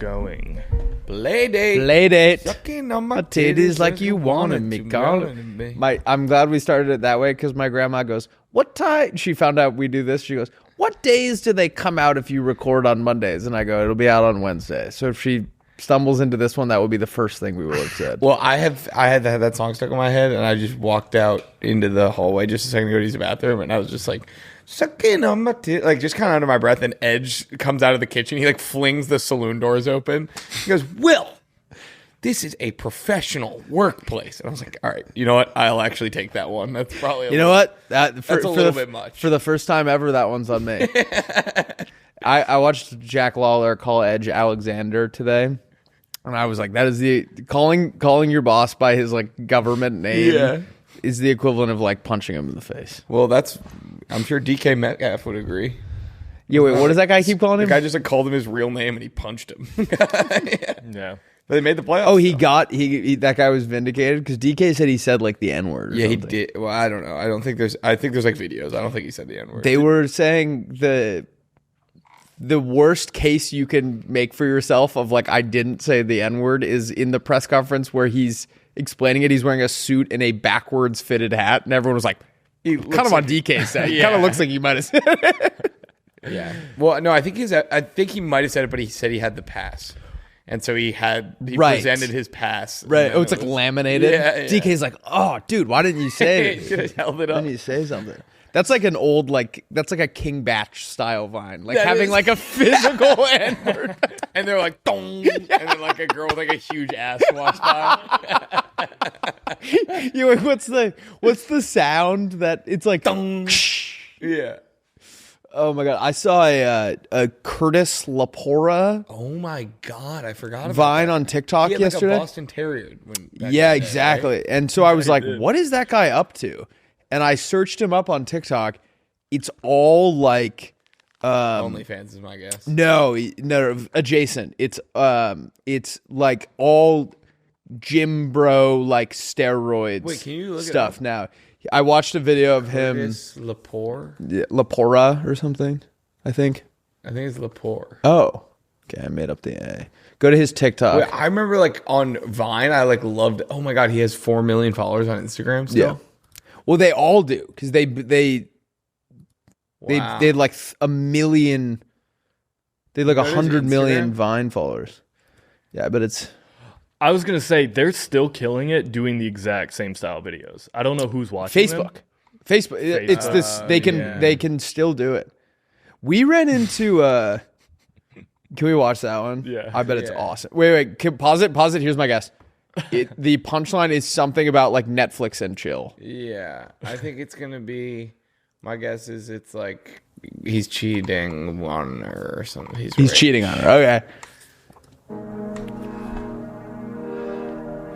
going. Playdate. Sucking on my Titties like you wanted me, calling. I'm glad we started it that way because my grandma goes, what time? She found out we do this. She goes, what days do they come out if you record on Mondays? And I go, it'll be out on Wednesday. So if she stumbles into this one, that would be the first thing we would have said. Well, I had that song stuck in my head, and I just walked out into the hallway just a second to go to use the bathroom, and I was just like, sucking on my like just kind of under my breath, and Edge comes out of the kitchen. He like flings the saloon doors open. He goes, Will, this is a professional workplace. And I was like, all right, you know what? I'll actually take that one. That's probably That's a little bit much. For the first time ever, that one's on me. I watched Jack Lawler call Edge Alexander today, and I was like, that is the calling your boss by his like government name is the equivalent of like punching him in the face. Well, I'm sure DK Metcalf would agree. Yeah, wait, what does that guy keep calling him? The guy just like called him his real name and he punched him. Yeah. But they made the playoffs. Oh, that guy was vindicated because DK said he said like the N-word. Yeah, something. He did. Well, I don't know. I think there's like videos. I don't think he said the N-word. They were saying the worst case you can make for yourself of like I didn't say the N-word is in the press conference where he's explaining it. He's wearing a suit and a backwards fitted hat, and everyone was like, kind of on DK's side. He kind of looks like he might have said it. Yeah. Well, no, I think he might have said it, but he said he had the pass. And so he presented his pass. Right. Oh, it's like laminated. Yeah. DK's like, oh, dude, why didn't you say it? He should have held it up. Why didn't you say something? That's like an old, that's like a King Bach style vine. Like having like a physical N-word. And they're like, dong. And then like a girl with like a huge ass walks by. What's the sound that it's like, dong. Yeah. Oh my God. I saw a Curtis Lapora. Oh my God. I forgot about Vine that. on TikTok he had yesterday. Like a Boston Terrier. Exactly. Right? And so I was like, what is that guy up to? And I searched him up on TikTok. It's all like OnlyFans is my guess. No, adjacent. It's like all gym bro like steroids. Wait, can you look stuff now? I watched a video of him. Lapore? Yeah, Lapora or something. I think it's Lapore. Oh, okay. I made up the A. Go to his TikTok. Wait, I remember like on Vine, I like loved. Oh my God, he has 4 million followers on Instagram still. Yeah. Well, they all do because they had like a million. They had like 100 million Vine followers. Yeah, but it's. I was gonna say they're still killing it doing the exact same style videos. I don't know who's watching Facebook. It's this. They can still do it. We ran into. Can we watch that one? Yeah. I bet it's awesome. Wait. Pause it. Here's my guess. The punchline is something about like Netflix and chill. Yeah, I think it's gonna be. My guess is it's like he's cheating on her or something. He's cheating on her. Okay.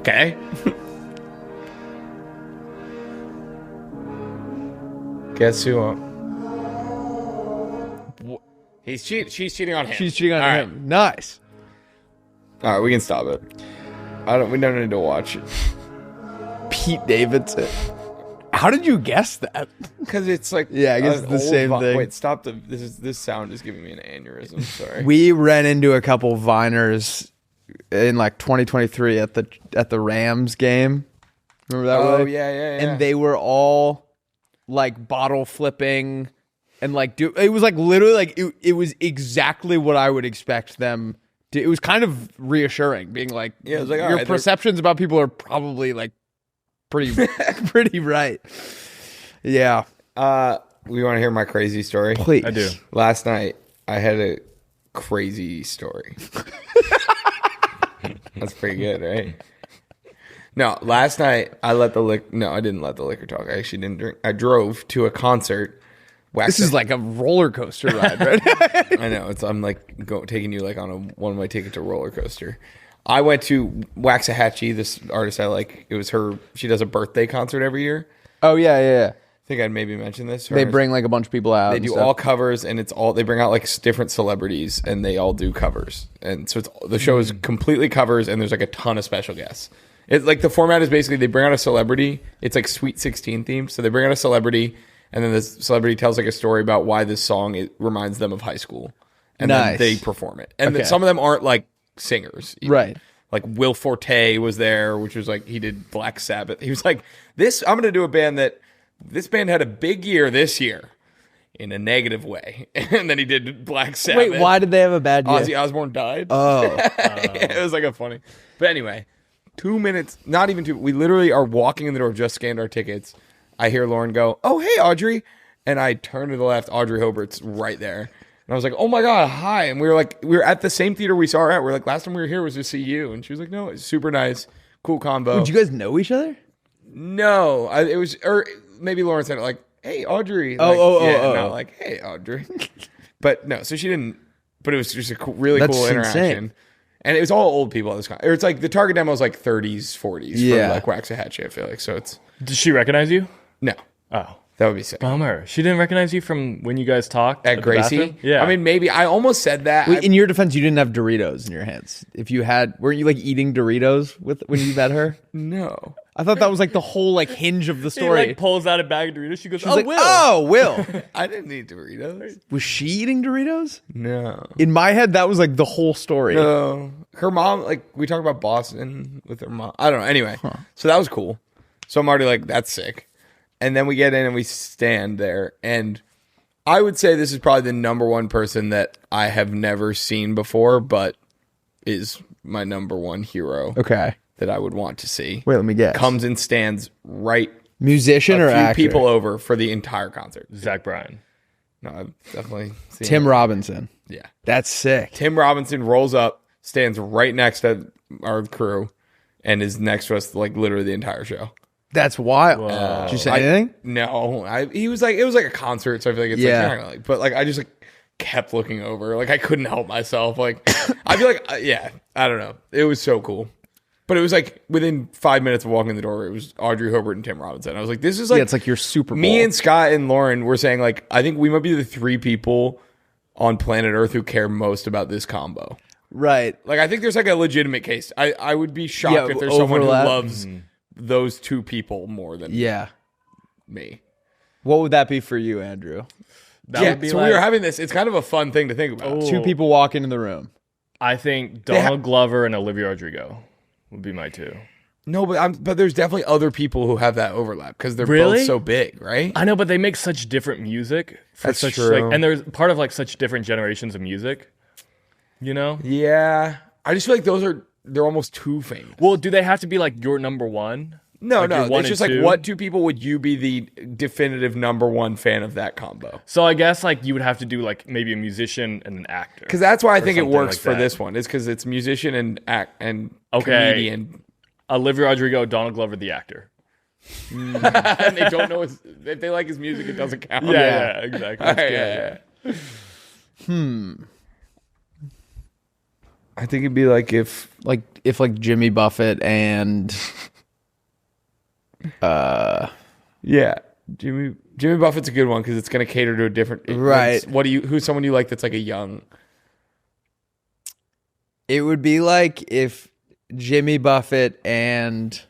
Okay. Guess who? He's cheating. She's cheating on him. She's cheating on him. Right. Nice. All right, we can stop it. We don't need to watch it. Pete Davidson. How did you guess that? Because it's like I guess it's the same thing. Wait, stop this sound is giving me an aneurysm. Sorry. We ran into a couple Viners in like 2023 at the Rams game. Remember that? Oh yeah. And they were all like bottle flipping and like it was like literally like it was exactly what I would expect them to. It was kind of reassuring, being like, it was like your perceptions about people are probably like pretty right. Yeah. We want to hear my crazy story? Please. I do. Last night I had a crazy story. That's pretty good, right? No, last night I didn't let the liquor talk. I actually didn't drink. I drove to a concert. This is like a roller coaster ride, right? I know. I'm like taking you like on a one-way ticket to roller coaster. I went to Waxahachie, this artist I like. It was her. She does a birthday concert every year. Oh yeah. I think I'd maybe mentioned this. They bring like a bunch of people out. They do all covers, and they bring out like different celebrities, and they all do covers. And so the show is completely covers, and there's like a ton of special guests. It's like the format is basically they bring out a celebrity. It's like Sweet 16 themed. So they bring out a celebrity, and then the celebrity tells like a story about why this song reminds them of high school, and then they perform it. And some of them aren't like singers. Even. Right. Like Will Forte was there, which was like he did Black Sabbath. He was like, I'm going to do a band this band had a big year this year in a negative way. And then he did Black Sabbath. Wait, why did they have a bad year? Ozzy Osbourne died. Oh. It was like a funny. But anyway, 2 minutes, not even 2. We literally are walking in the door, just scanned our tickets. I hear Lauren go, "Oh, hey, Audrey." And I turn to the left. Audrey Hobert's right there. And I was like, "Oh my God, hi." And we were at the same theater we saw her at. We're like, "Last time we were here was to see you." And she was like, "No, it's super nice. Cool combo." Did you guys know each other? No. It was, or maybe Lauren said it like, "Hey, Audrey." Not like, "Hey, Audrey." But no, so she didn't, but it was just a really cool interaction. Insane. And it was all old people at this time. Or it's like the target demo is like 30s, 40s for like Waxahachie, I feel like. So it's. Did she recognize you? No. Oh. That would be sick. Bummer. She didn't recognize you from when you guys talked At Gracie? bathroom? Yeah. I mean, maybe. I almost said that. Wait, in your defense, you didn't have Doritos in your hands. If you had, weren't you like eating Doritos when you met her? No. I thought that was like the whole like hinge of the He story. like pulls out a bag of Doritos. She goes, She's "Oh, like, Will." "Oh, Will." I didn't eat Doritos. Was she eating Doritos? No. In my head, that was like the whole story. No. Her mom, like, we talked about Boston with her mom. I don't know. Anyway. So that was cool. So I'm already like, that's sick. And then we get in and we stand there. And I would say this is probably the number one person that I have never seen before, but is my number one hero. Okay. That I would want to see. Wait, let me guess. Comes and stands right Musician or a few actor? people over for the entire concert. Zach Bryan. No, I've definitely seen Tim it. Robinson. Yeah. That's sick. Tim Robinson rolls up, stands right next to our crew, and is next to us like literally the entire show. That's wild. Did you say anything? No. He was like, it was like a concert, so I feel like it's like, you're not gonna, like, but like I just like kept looking over. Like I couldn't help myself. Like I feel like, yeah, I don't know. It was so cool. But it was like within 5 minutes of walking in the door, it was Audrey Hobert and Tim Robinson. I was like, this is like, it's like your Super Bowl. Me and Scott and Lauren were saying like, I think we might be the 3 people on planet Earth who care most about this combo. Right. Like I think there's like a legitimate case. I would be shocked if there's someone who loves those 2 people more than me. What would that be for you, Andrew? That would be so we were having this. It's kind of a fun thing to think about. 2 people walk into the room. I think Donald Glover and Olivia Rodrigo would be my 2. No, but there's definitely other people who have that overlap because they're Really? both so big, right? I know, but they make such different music. That's such, true. Like, and there's part of like such different generations of music. You know? Yeah. I just feel like they're almost too famous. Well, do they have to be like your number one? No, Like no. your one It's just and like, two? what 2 people would you be the definitive number 1 fan of that combo? So I guess like you would have to do like maybe a musician and an actor. Because that's why I think it something works like for that. this one. It's because it's musician and Okay. comedian. Olivia Rodrigo, Donald Glover, the actor. And they don't know if they like his music, it doesn't count. Yeah, exactly. All That's right, good. yeah. I think it'd be like if Jimmy Buffett and yeah, Jimmy Buffett's a good one because it's going to cater to a different Right. Who's someone you like that's like a young? it would be like if Jimmy Buffett and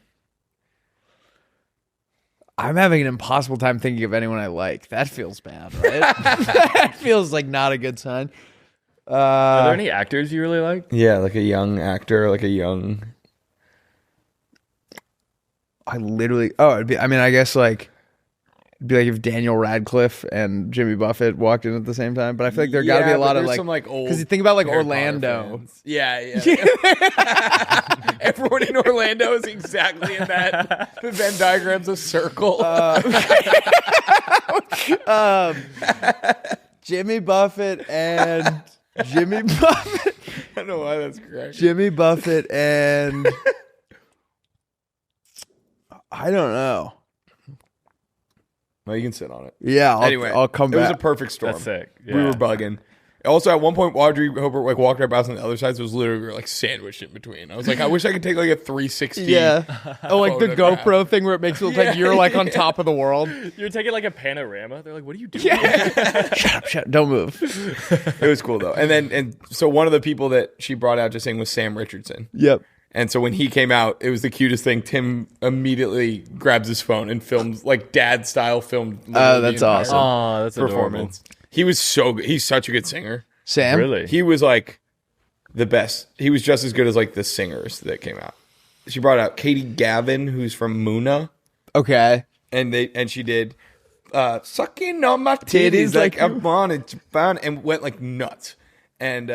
I'm having an impossible time thinking of anyone I like. That feels bad, right? That feels like not a good sign. Are there any actors you really like? Yeah, like a young actor, like a young. I guess like it'd be like if Daniel Radcliffe and Jimmy Buffett walked in at the same time. But I feel like there got to be a lot of there's like, some like old. because you think about like Harry Potter Orlando. fans. Yeah. Everyone in Orlando is exactly in that. The Venn diagram's a circle. Jimmy Buffett and Jimmy Buffett. I don't know why that's correct. Jimmy Buffett and I don't know. No, you can sit on it. Yeah, Anyway, I'll come It was a back. perfect storm. That's sick. We were Yeah. bugging. Also, at one point, Audrey Hobert like walked right past on the other side, so it was literally we were like sandwiched in between. I was like, I wish I could take like a 360. Yeah. Oh, like the photograph. GoPro thing where it makes it look like you're like on top of the world. You're taking like a panorama. They're like, "What are you doing?" Shut up. Don't move. It was cool though. And so one of the people that she brought out to sing was Sam Richardson. Yep. And so when he came out, it was the cutest thing. Tim immediately grabs his phone and films like dad style filmed. Oh, that's awesome. Oh, that's Performance. He was so good. He's such a good singer. Sam? Really? He was like, the best. He was just as good as like the singers that came out. She brought out Katie Gavin, who's from Muna, Okay. and she did sucking on my titties like I wanted to find, and went like nuts. And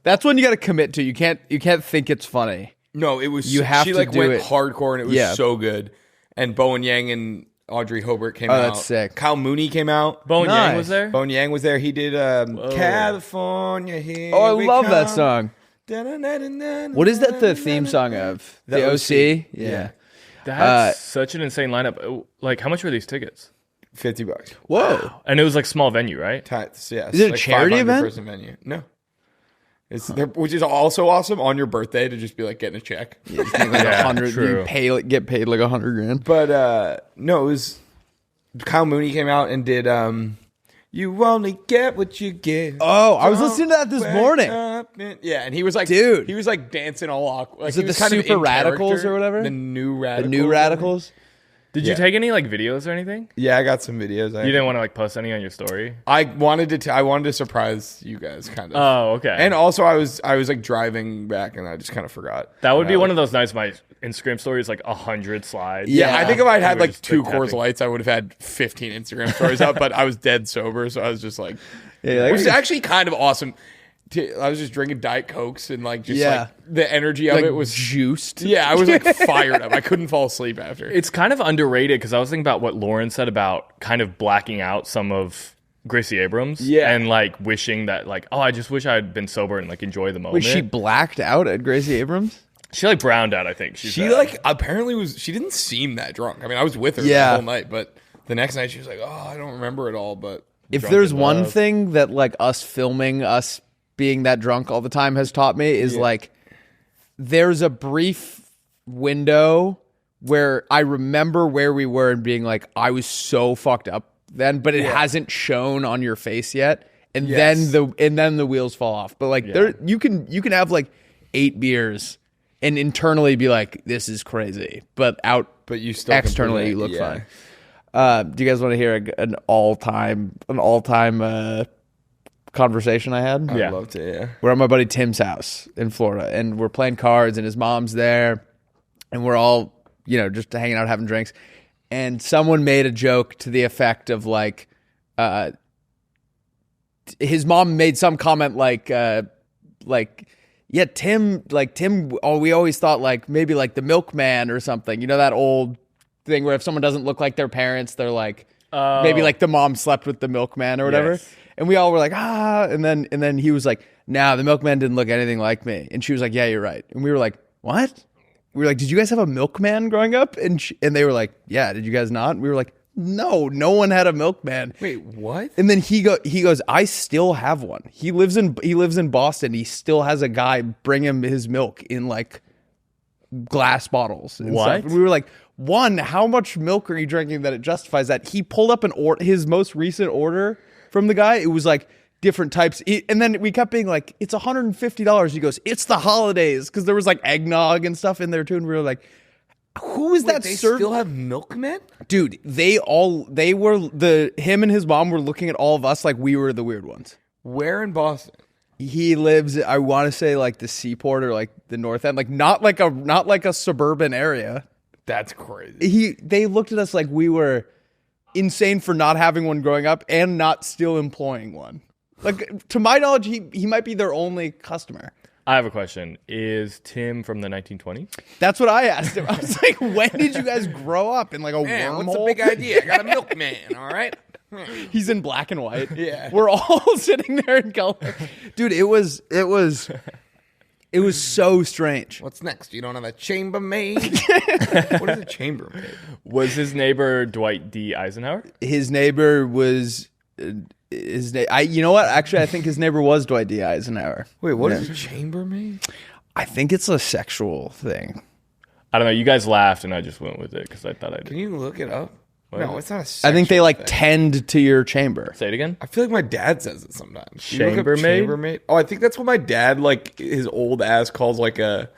That's when you got to commit to. You can't think it's funny. no, it was You have she to like do went it. hardcore, and it was so good. And Bowen Yang and Audrey Hobert came out. That's sick. Kyle Mooney came out. Bowen Nice. Yang was there. Bowen Yang was there. He did California. Here Oh, I we love come. that song. What is that the theme song of? The OC? OC. Yeah. That's such an insane lineup. Like, how much were these tickets? $50. Whoa. And it was like small venue, right? Yes. Is it a charity 500 event? person venue. No. It's there, which is also awesome on your birthday to just be like getting a check. Like 100, true. you get paid like $100,000. But no, it was Kyle Mooney came out and did You Only Get What You Get. Oh, I was listening to that this morning. Yeah, and he was like, Dude. he was like dancing all awkward. Like, Is it he was the kind of Super in Radicals character. or whatever? The New Radicals. The New Radicals? Did you Yeah. take any like videos or anything? Yeah, I got some videos. You didn't want to like post any on your story? I wanted to surprise you guys, kind of. Oh, okay. And also, I was like driving back, and I just kind of forgot. that would be one of those nights. My Instagram story is like 100 slides. Yeah, I think if I'd had You were like just, 2 like, Coors tapping. Lights, I would have had 15 Instagram stories up. But I was dead sober, so I was just like, Yeah, which is actually kind of awesome. I was just drinking Diet Cokes and like just Yeah. like the energy of like it was. juiced. Yeah, I was like fired up. I couldn't fall asleep after. It's kind of underrated because I was thinking about what Lauren said about kind of blacking out some of Gracie Abrams. Yeah. And like wishing that like, oh, I just wish I had been sober and like enjoy the moment. Wait, she blacked out at Gracie Abrams? She like browned out, I think. She said. like apparently she didn't seem that drunk. I mean, I was with her the Yeah. whole night, but the next night she was like, oh, I don't remember it all. But If Drunk there's in one love. thing that like us filming us being that drunk all the time has taught me is like there's a brief window where I remember where we were and being like I was so fucked up then, but it hasn't shown on your face yet. And Yes. then the wheels fall off. But like there you can have like 8 beers and internally be like this is crazy, but you still externally you look fine. Do you guys want to hear an all-time conversation I had? Yeah. I'd love to, yeah. We're at my buddy Tim's house in Florida, and we're playing cards, and his mom's there, and we're all, just hanging out, having drinks. And someone made a joke to the effect of like, his mom made some comment like, yeah, Tim, we always thought like maybe like the milkman or something. You know that old thing where if someone doesn't look like their parents, they're like, maybe like the mom slept with the milkman or whatever. Yes. And we all were like, and then he was like, nah, the milkman didn't look anything like me. And she was like, yeah, you're right. And we were like, what? We were like, did you guys have a milkman growing up? And they were like, yeah, did you guys not? And we were like, no one had a milkman. Wait, what? And then he goes, I still have one. He lives in Boston. He still has a guy bring him his milk in like glass bottles. And What? stuff. And we were like, one, how much milk are you drinking that it justifies that? He pulled up his most recent order from the guy. It was like different types. And then we kept being like, it's $150. He goes, it's the holidays. Because there was like eggnog and stuff in there too. And we were like, who is that They served? still have milkmen? Dude, him and his mom were looking at all of us like we were the weird ones. Where in Boston? He lives, I want to say like the Seaport or like the North End, like not like a suburban area. That's crazy. They looked at us like we were insane for not having one growing up and not still employing one. Like to my knowledge, he might be their only customer. I have a question. Is Tim from the 1920s? That's what I asked him. I was like, when did you guys grow up in like a wormhole? What's the big idea? I got a milkman, all right? He's in black and white. Yeah. We're all sitting there in color. Dude, it was so strange. What's next? You don't have a chambermaid? What is a chambermaid? Was his neighbor Dwight D. Eisenhower? His neighbor was you know what? Actually, I think his neighbor was Dwight D. Eisenhower. Wait, what is a chambermaid? I think it's a sexual thing. I don't know. You guys laughed, and I just went with it because I thought I Can did. you look it up? No, it's not a I think they like thing. tend to your chamber. Say it again. I feel like my dad says it sometimes. Do you look up Chambermaid? chambermaid? Oh, I think that's what my dad, like, his old ass calls like a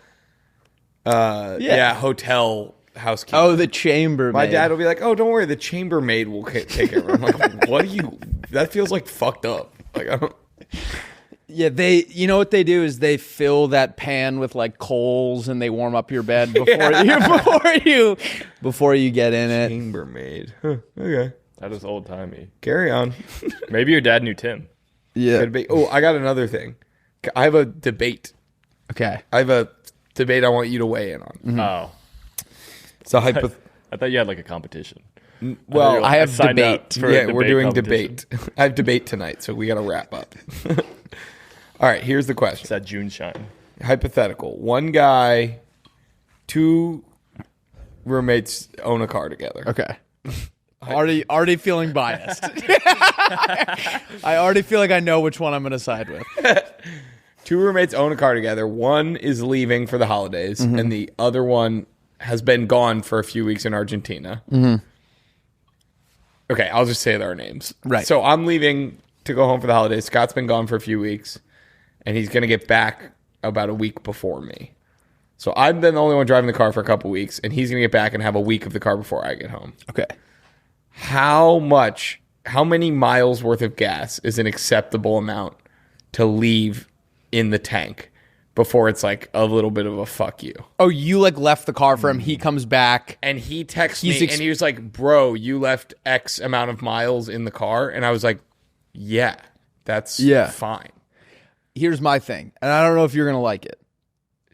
hotel housekeeper. Oh, the chamber. My dad will be like, "Oh, don't worry, the chambermaid will take care of it." I'm like, "What do you? That feels like fucked up." Like, I don't. Yeah, you know what they do is they fill that pan with like coals and they warm up your bed before you get in it. Chambermaid. Huh, okay. That is old timey. Carry on. Maybe your dad knew Tim. Yeah. Could be. Oh, I got another thing. I have a debate. Okay. I have a debate I want you to weigh in on. Oh, So I thought you had like a competition. well, I have signed up debate. for a yeah, we're debate doing competition. debate. I have debate tonight, so we got to wrap up. All right, here's the question. It's that June shine. Hypothetical. One guy, two roommates own a car together. Okay. Already feeling biased. I already feel like I know which one I'm going to side with. Two roommates own a car together. One is leaving for the holidays, and the other one has been gone for a few weeks in Argentina. Okay, I'll just say their names. Right. So I'm leaving to go home for the holidays. Scott's been gone for a few weeks, and he's going to get back about a week before me. So I've been the only one driving the car for a couple weeks, and he's going to get back and have a week of the car before I get home. Okay. How many miles worth of gas is an acceptable amount to leave in the tank before it's like a little bit of a fuck you? Oh, you like left the car for him. He comes back. And he texts me and he was like, bro, you left X amount of miles in the car. And I was like, yeah, that's fine. Here's my thing. And I don't know if you're going to like it.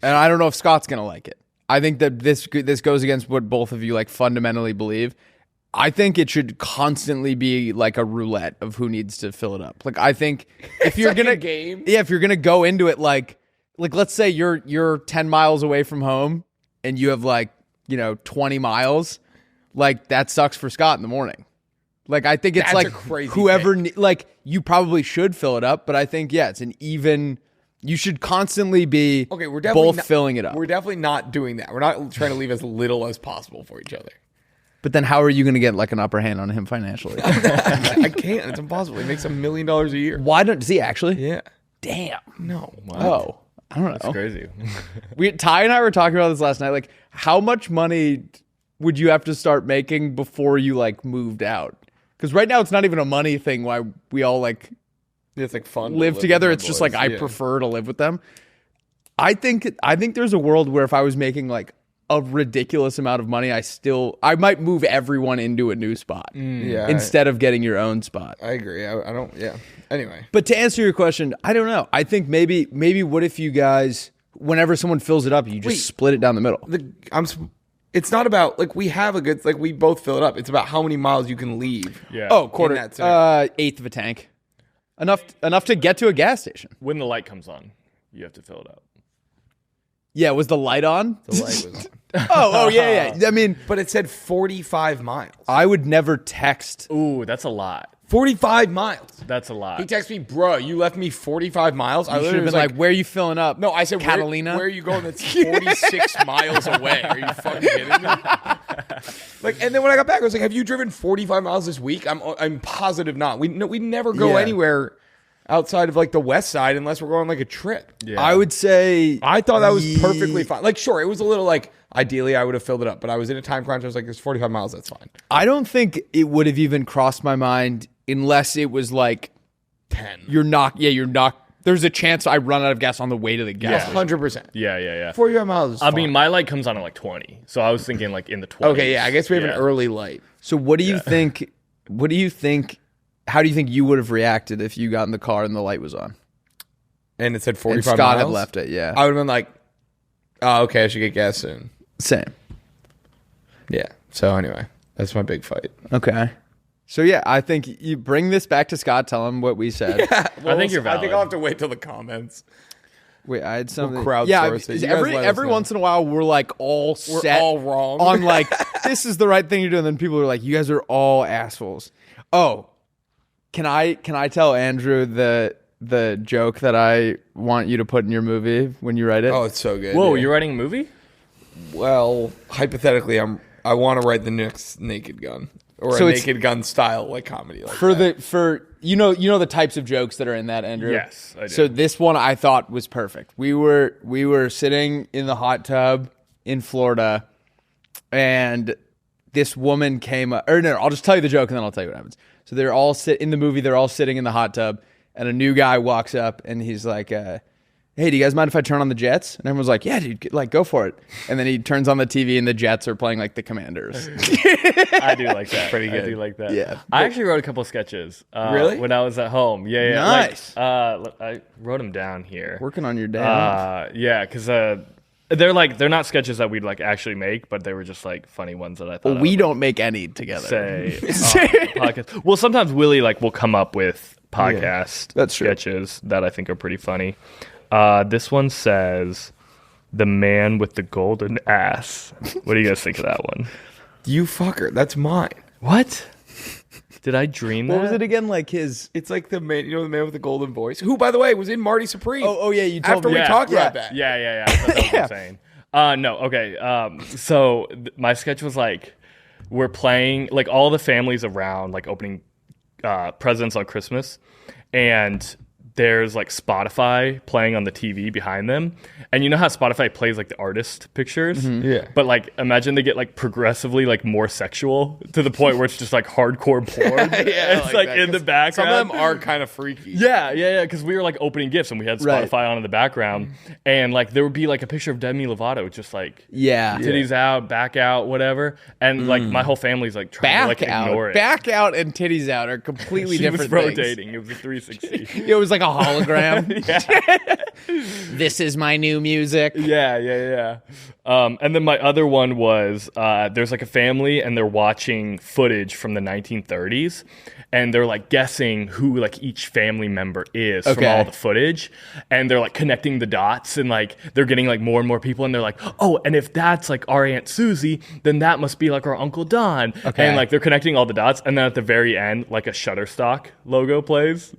And I don't know if Scott's going to like it. I think that this goes against what both of you like fundamentally believe. I think it should constantly be like a roulette of who needs to fill it up. Like I think if you're like gonna a game. Yeah, if you're gonna go into it like let's say you're 10 miles away from home and you have like, 20 miles, like that sucks for Scott in the morning. Like I think it's That's like a crazy whoever thing. like you probably should fill it up, but I think it's an even. You should constantly be We're definitely both filling it up. We're definitely not doing that. We're not trying to leave as little as possible for each other. But then how are you going to get like an upper hand on him financially? I can't. It's impossible. He makes $1 million a year. Why does he actually? Yeah. Damn. No. Oh, I don't know. That's crazy. Ty and I were talking about this last night. Like, how much money would you have to start making before you like moved out? Because right now it's not even a money thing. Why we all like It's like fun. to live together? with It's just boys. like I Yeah. prefer to live with them. I think there's a world where if I was making like a ridiculous amount of money, I might move everyone into a new spot Yeah. instead of getting your own spot. I agree. I don't. Yeah. Anyway. But to answer your question, I don't know. I think maybe what if you guys, whenever someone fills it up, you just split it down the middle. It's not about like we have a good like we both fill it up. It's about how many miles you can leave. Yeah. Oh, quarter, that scenario. eighth of a tank, enough to get to a gas station. When the light comes on, you have to fill it up. Yeah, was the light on? The light was on. Oh yeah. I mean, But it said 45 miles. I would never text. Ooh, that's a lot. 45 miles. That's a lot. He texted me, bro, you left me 45 miles. I You should literally have was been like, "Where are you filling up?" no, I said, Catalina. Where are you going? That's 46 miles away. Are you fucking kidding me? Like, and then when I got back, I was like, have you driven 45 miles this week? I'm positive not. We never go Yeah. anywhere outside of like the west side unless we're going on like a trip. Yeah. I would say I thought that was perfectly fine. Like, sure, it was a little like, ideally I would have filled it up, but I was in a time crunch. I was like, there's 45 miles. That's fine. I don't think it would have even crossed my mind unless it was like 10. you're not. There's a chance I run out of gas on the way to the gas station. 100%. Yeah. 45 miles is I fine. mean, my light comes on at like 20, so I was thinking like in the 20s. Okay, yeah, I guess we have an Yeah. early light. So what do you think? What do you think? How do you think you would have reacted if you got in the car and the light was on? And it said And 45 Scott miles. had left it. Yeah, I would have been like, oh, okay, I should get gas soon. same. Yeah. So anyway, that's my big fight. Okay. So yeah, I think you bring this back to Scott. Tell him what we said. I think you're valid. I think I'll have to wait till the comments. Wait, I had something. crowdsource yeah, it. You guys let us every know. once in a while we're like all set all wrong. on like this is the right thing to do, and then people are like, you guys are all assholes. Oh, can I tell Andrew the joke that I want you to put in your movie when you write it? Oh, it's so good. Whoa, yeah. you're writing a movie? Well, hypothetically, I want to write the next Naked Gun or So a it's- Naked Gun style like comedy. Like for that. you know the types of jokes that are in that, Andrew. Yes, I do. So this one I thought was perfect. We were sitting in the hot tub in Florida, and this woman came up. Or no, I'll just tell you the joke and then I'll tell you what happens. So they're all in the movie. They're all sitting in the hot tub, and a new guy walks up and he's like, hey, do you guys mind if I turn on the Jets? And everyone's like, yeah, dude, like go for it. And then he turns on the TV and the Jets are playing like the Commanders. I do like that. Pretty good. I do like that. Yeah. I actually wrote a couple of sketches. Really? When I was at home. Yeah. Nice. I wrote them down here. Working on your day. Yeah, because they're not sketches that we'd like actually make, but they were just like funny ones that I thought. Well, we don't make any together. say podcast. Well, sometimes Willie like will come up with podcast that's true. sketches that I think are pretty funny. This one says, "The man with the golden ass." What do you guys think of that one? You fucker. That's mine. What? Did I dream that? What was it again? Like his. It's like the man, the man with the golden voice, who, by the way, was in Marty Supreme. Oh yeah, you told After me. we talked Yeah. about that. Yeah. That's what I was saying. No, okay. So my sketch was like, we're playing, like all the families around, like opening presents on Christmas, and there's like Spotify playing on the TV behind them. And you know how Spotify plays like the artist pictures? Mm-hmm. Yeah. But like imagine they get like progressively like more sexual to the point where it's just like hardcore porn. Yeah, It's like that, in the 'cause background. Some of them are kind of freaky. Yeah, because we were like opening gifts and we had Right. Spotify on in the background, and like there would be like a picture of Demi Lovato just like Yeah. titties out, back out, whatever, and like my whole family's like trying to like ignore it. Back out and titties out are completely She different was things. rotating. It was a 360. It was like a hologram. yeah. This is my new music. Yeah. And then my other one was there's like a family and they're watching footage from the 1930s, and they're like guessing who like each family member is from Okay. all the footage, and they're like connecting the dots, and like they're getting like more and more people, and they're like, oh, and if that's like our Aunt Susie, then that must be like our Uncle Don. Okay. And like they're connecting all the dots, and then at the very end, like a Shutterstock logo plays.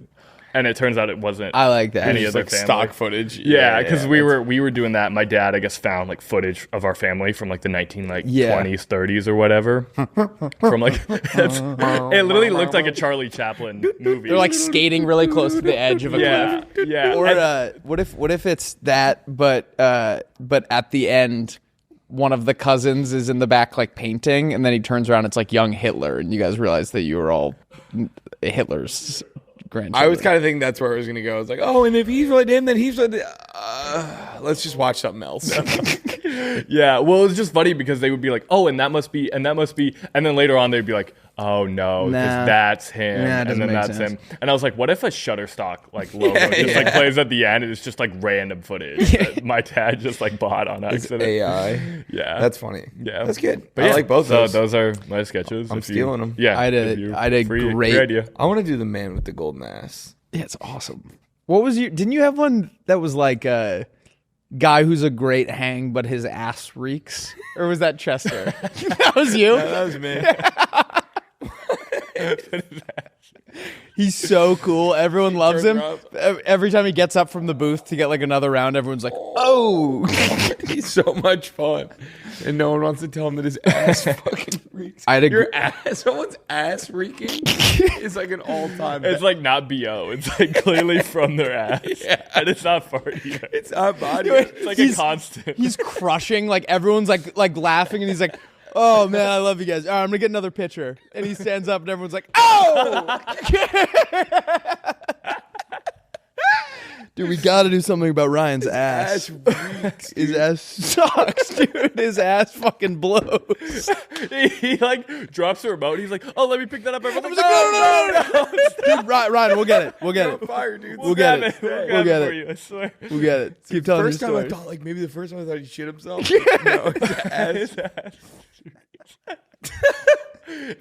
And it turns out it wasn't. I like that. Any Just other like family. stock footage. Yeah, because we were doing that. My dad, I guess, found like footage of our family from like the 20s, 30s or whatever. From like, it literally looked like a Charlie Chaplin movie. They're like skating really close to the edge of a cliff. yeah. Or what if it's that, but at the end, one of the cousins is in the back like painting, and then he turns around, it's like young Hitler, and you guys realize that you were all Hitler's grandchildren. I was kind of thinking that's where I was going to go. I was like, oh, and if he's really him, then he's really... let's just watch something else. Yeah, well, it's just funny because they would be like, oh, and that must be, and then later on they'd be like, oh no, because Nah. that's him, Nah, it and doesn't then make that's sense. him. And I was like, what if a Shutterstock like logo like plays at the end and it's just like random footage that my dad just like bought on accident? AI. Yeah, That's funny. Yeah, That's good. But I yeah, like both so those. those are my sketches. I'm if you- stealing 'em. Yeah, I did if you- a free great- idea. I want to do the man with the golden ass. Yeah, it's awesome. What was you? Didn't you have one that was like a guy who's a great hang, but his ass reeks? Or was that Chester? That was you. That was me. He's so cool. Everyone loves him. Turns Every time he gets up from the booth to get like another round, everyone's like, "Oh, He's so much fun. And no one wants to tell him that his ass fucking reeks. I had a Your gr- ass, someone's ass reeking is like an all-time. It's like not BO. It's like clearly from their ass. And it's not fart either. it's not body. It's like a He's- constant. he's crushing." Like everyone's like laughing, and he's like, "Oh man, I love you guys. All right, I'm gonna get another picture." And he stands up, and everyone's like, "Oh!" Dude, we got to do something about Ryan's ass. reeks. His ass sucks, dude. His ass fucking blows. he like drops the remote. He's like, "Oh, let me pick that up." Everyone's Like, no. Dude, Ryan, we'll get it. We'll get it. Fire, dude. We'll get it. We'll We'll get for it. you, I swear. We'll get it. Keep telling First your time I story. thought, like, maybe the first time I thought he shit himself. No, it's ass.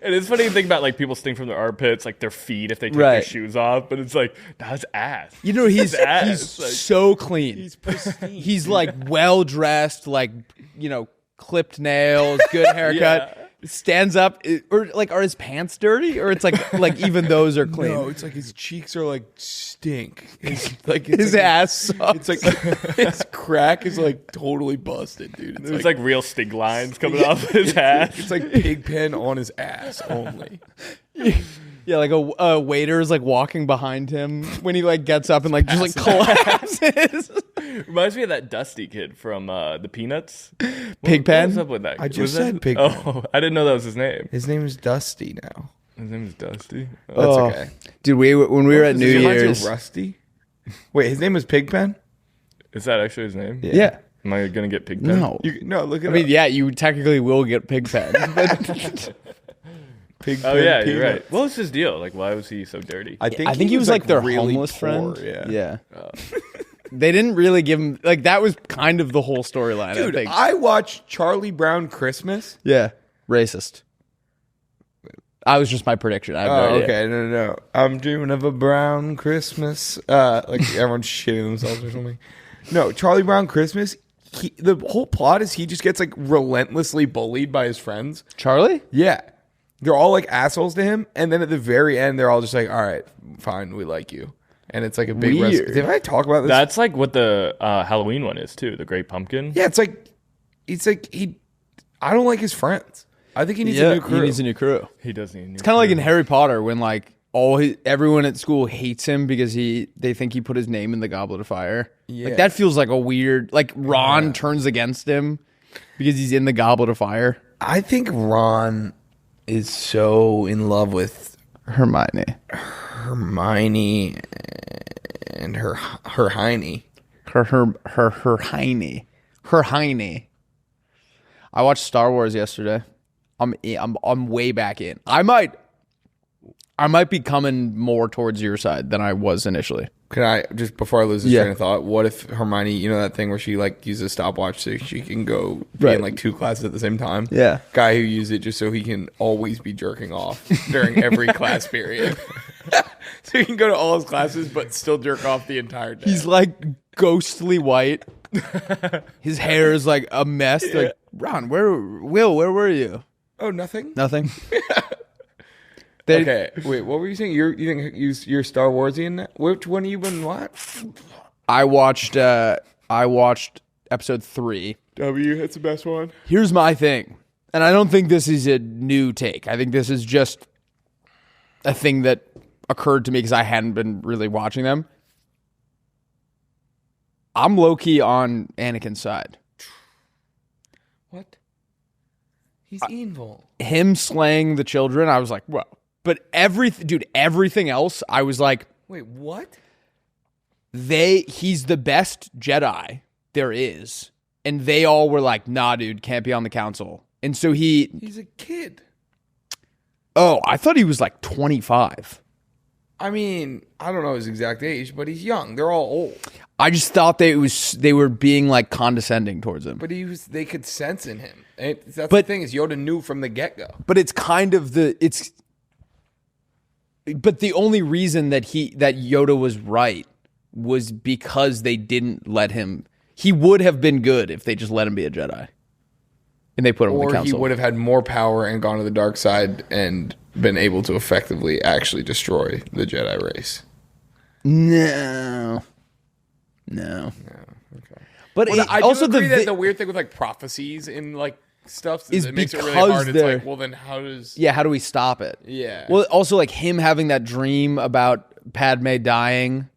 And it's funny to think about like people stink from their armpits, like their feet if they take their Right. shoes off. But it's like that's ass. You know, he's ass, like- so clean. He's pristine. He's like well dressed, like, you know, clipped nails, good haircut. Stands up, or like, are his pants dirty, or it's like even those are clean? No, it's like his cheeks are like stink. It's His like, ass sucks. It's like his crack is like totally busted, dude. There's like real stink lines coming off his ass. It's like pig pen on his ass only. Yeah, like a waiter is like walking behind him when he like gets up and like just like collapses. Reminds me of that Dusty kid from the Peanuts. Pigpen? What's up with that? I just Was said that- Pigpen. Oh, I didn't know that was his name. His name is Dusty now. His name is Dusty. That's okay. Dude, when we were at New Does it remind you of Year's. Rusty? Wait, his name was Pigpen? Is that actually his name? Yeah. Am I gonna get Pigpen? No. No, look at I mean, yeah, you technically will get Pigpen. Pigpen. Oh yeah, you're Peanut. right. What was his deal? Like, why was he so dirty? I think he was like their really homeless poor, friend. Yeah. They didn't really give him like that was kind of the whole storyline. Dude, I think. I watched Charlie Brown Christmas. Yeah, racist. I was just my prediction. I have no idea. Okay, no. I'm dreaming of a brown Christmas. Like everyone's shitting themselves or something. No, Charlie Brown Christmas. The whole plot is he just gets like relentlessly bullied by his friends. Charlie? Yeah, they're all like assholes to him, and then at the very end, they're all just like, "All right, fine, we like you." And it's like a big. Weird. Did I talk about this? That's like what the Halloween one is too. The Great Pumpkin. Yeah, it's like he. I don't like his friends. I think he needs a new crew. He needs a new crew. He does need a new. It's kind of like in Harry Potter when like everyone at school hates him because they think he put his name in the Goblet of Fire. Yeah. Like that feels like a weird like Ron turns against him because he's in the Goblet of Fire. I think Ron is so in love with Hermione and her Heine. Her Heine. I watched Star Wars yesterday. I'm way back in. I might be coming more towards your side than I was initially. Can I just before I lose this train of thought? What if Hermione, you know that thing where she like uses a stopwatch so she can go be in like 2 classes at the same time? Yeah. Guy who used it just so he can always be jerking off during every class period. So he can go to all his classes but still jerk off the entire day. He's like ghostly white. His hair is like a mess. Like, Ron, where were you? Oh, nothing. Nothing. Okay, wait. What were you saying? You think you're Star Warsian? Which one have you been what? I watched episode 3. That's the best one. Here's my thing, and I don't think this is a new take. I think this is just a thing that occurred to me because I hadn't been really watching them. I'm low-key on Anakin's side. What? He's evil. Him slaying the children, I was like, whoa. But everything else, I was like, wait, what? He's the best Jedi there is. And they all were like, nah, dude, can't be on the council. And so he's a kid. Oh, I thought he was like 25. I mean, I don't know his exact age, but he's young. They're all old. I just thought they were being like condescending towards him. But they could sense in him. The thing is, Yoda knew from the get-go. But it's kind of but the only reason that Yoda was right was because they didn't let him. He would have been good if they just let him be a Jedi. And they put him on the council. Or he would have had more power and gone to the dark side and been able to effectively actually destroy the Jedi race. No. Okay. But I also agree that the weird thing with like prophecies and like stuff is it makes it really hard. It's like, well, then how do we stop it? Yeah. Well, also like him having that dream about Padme dying.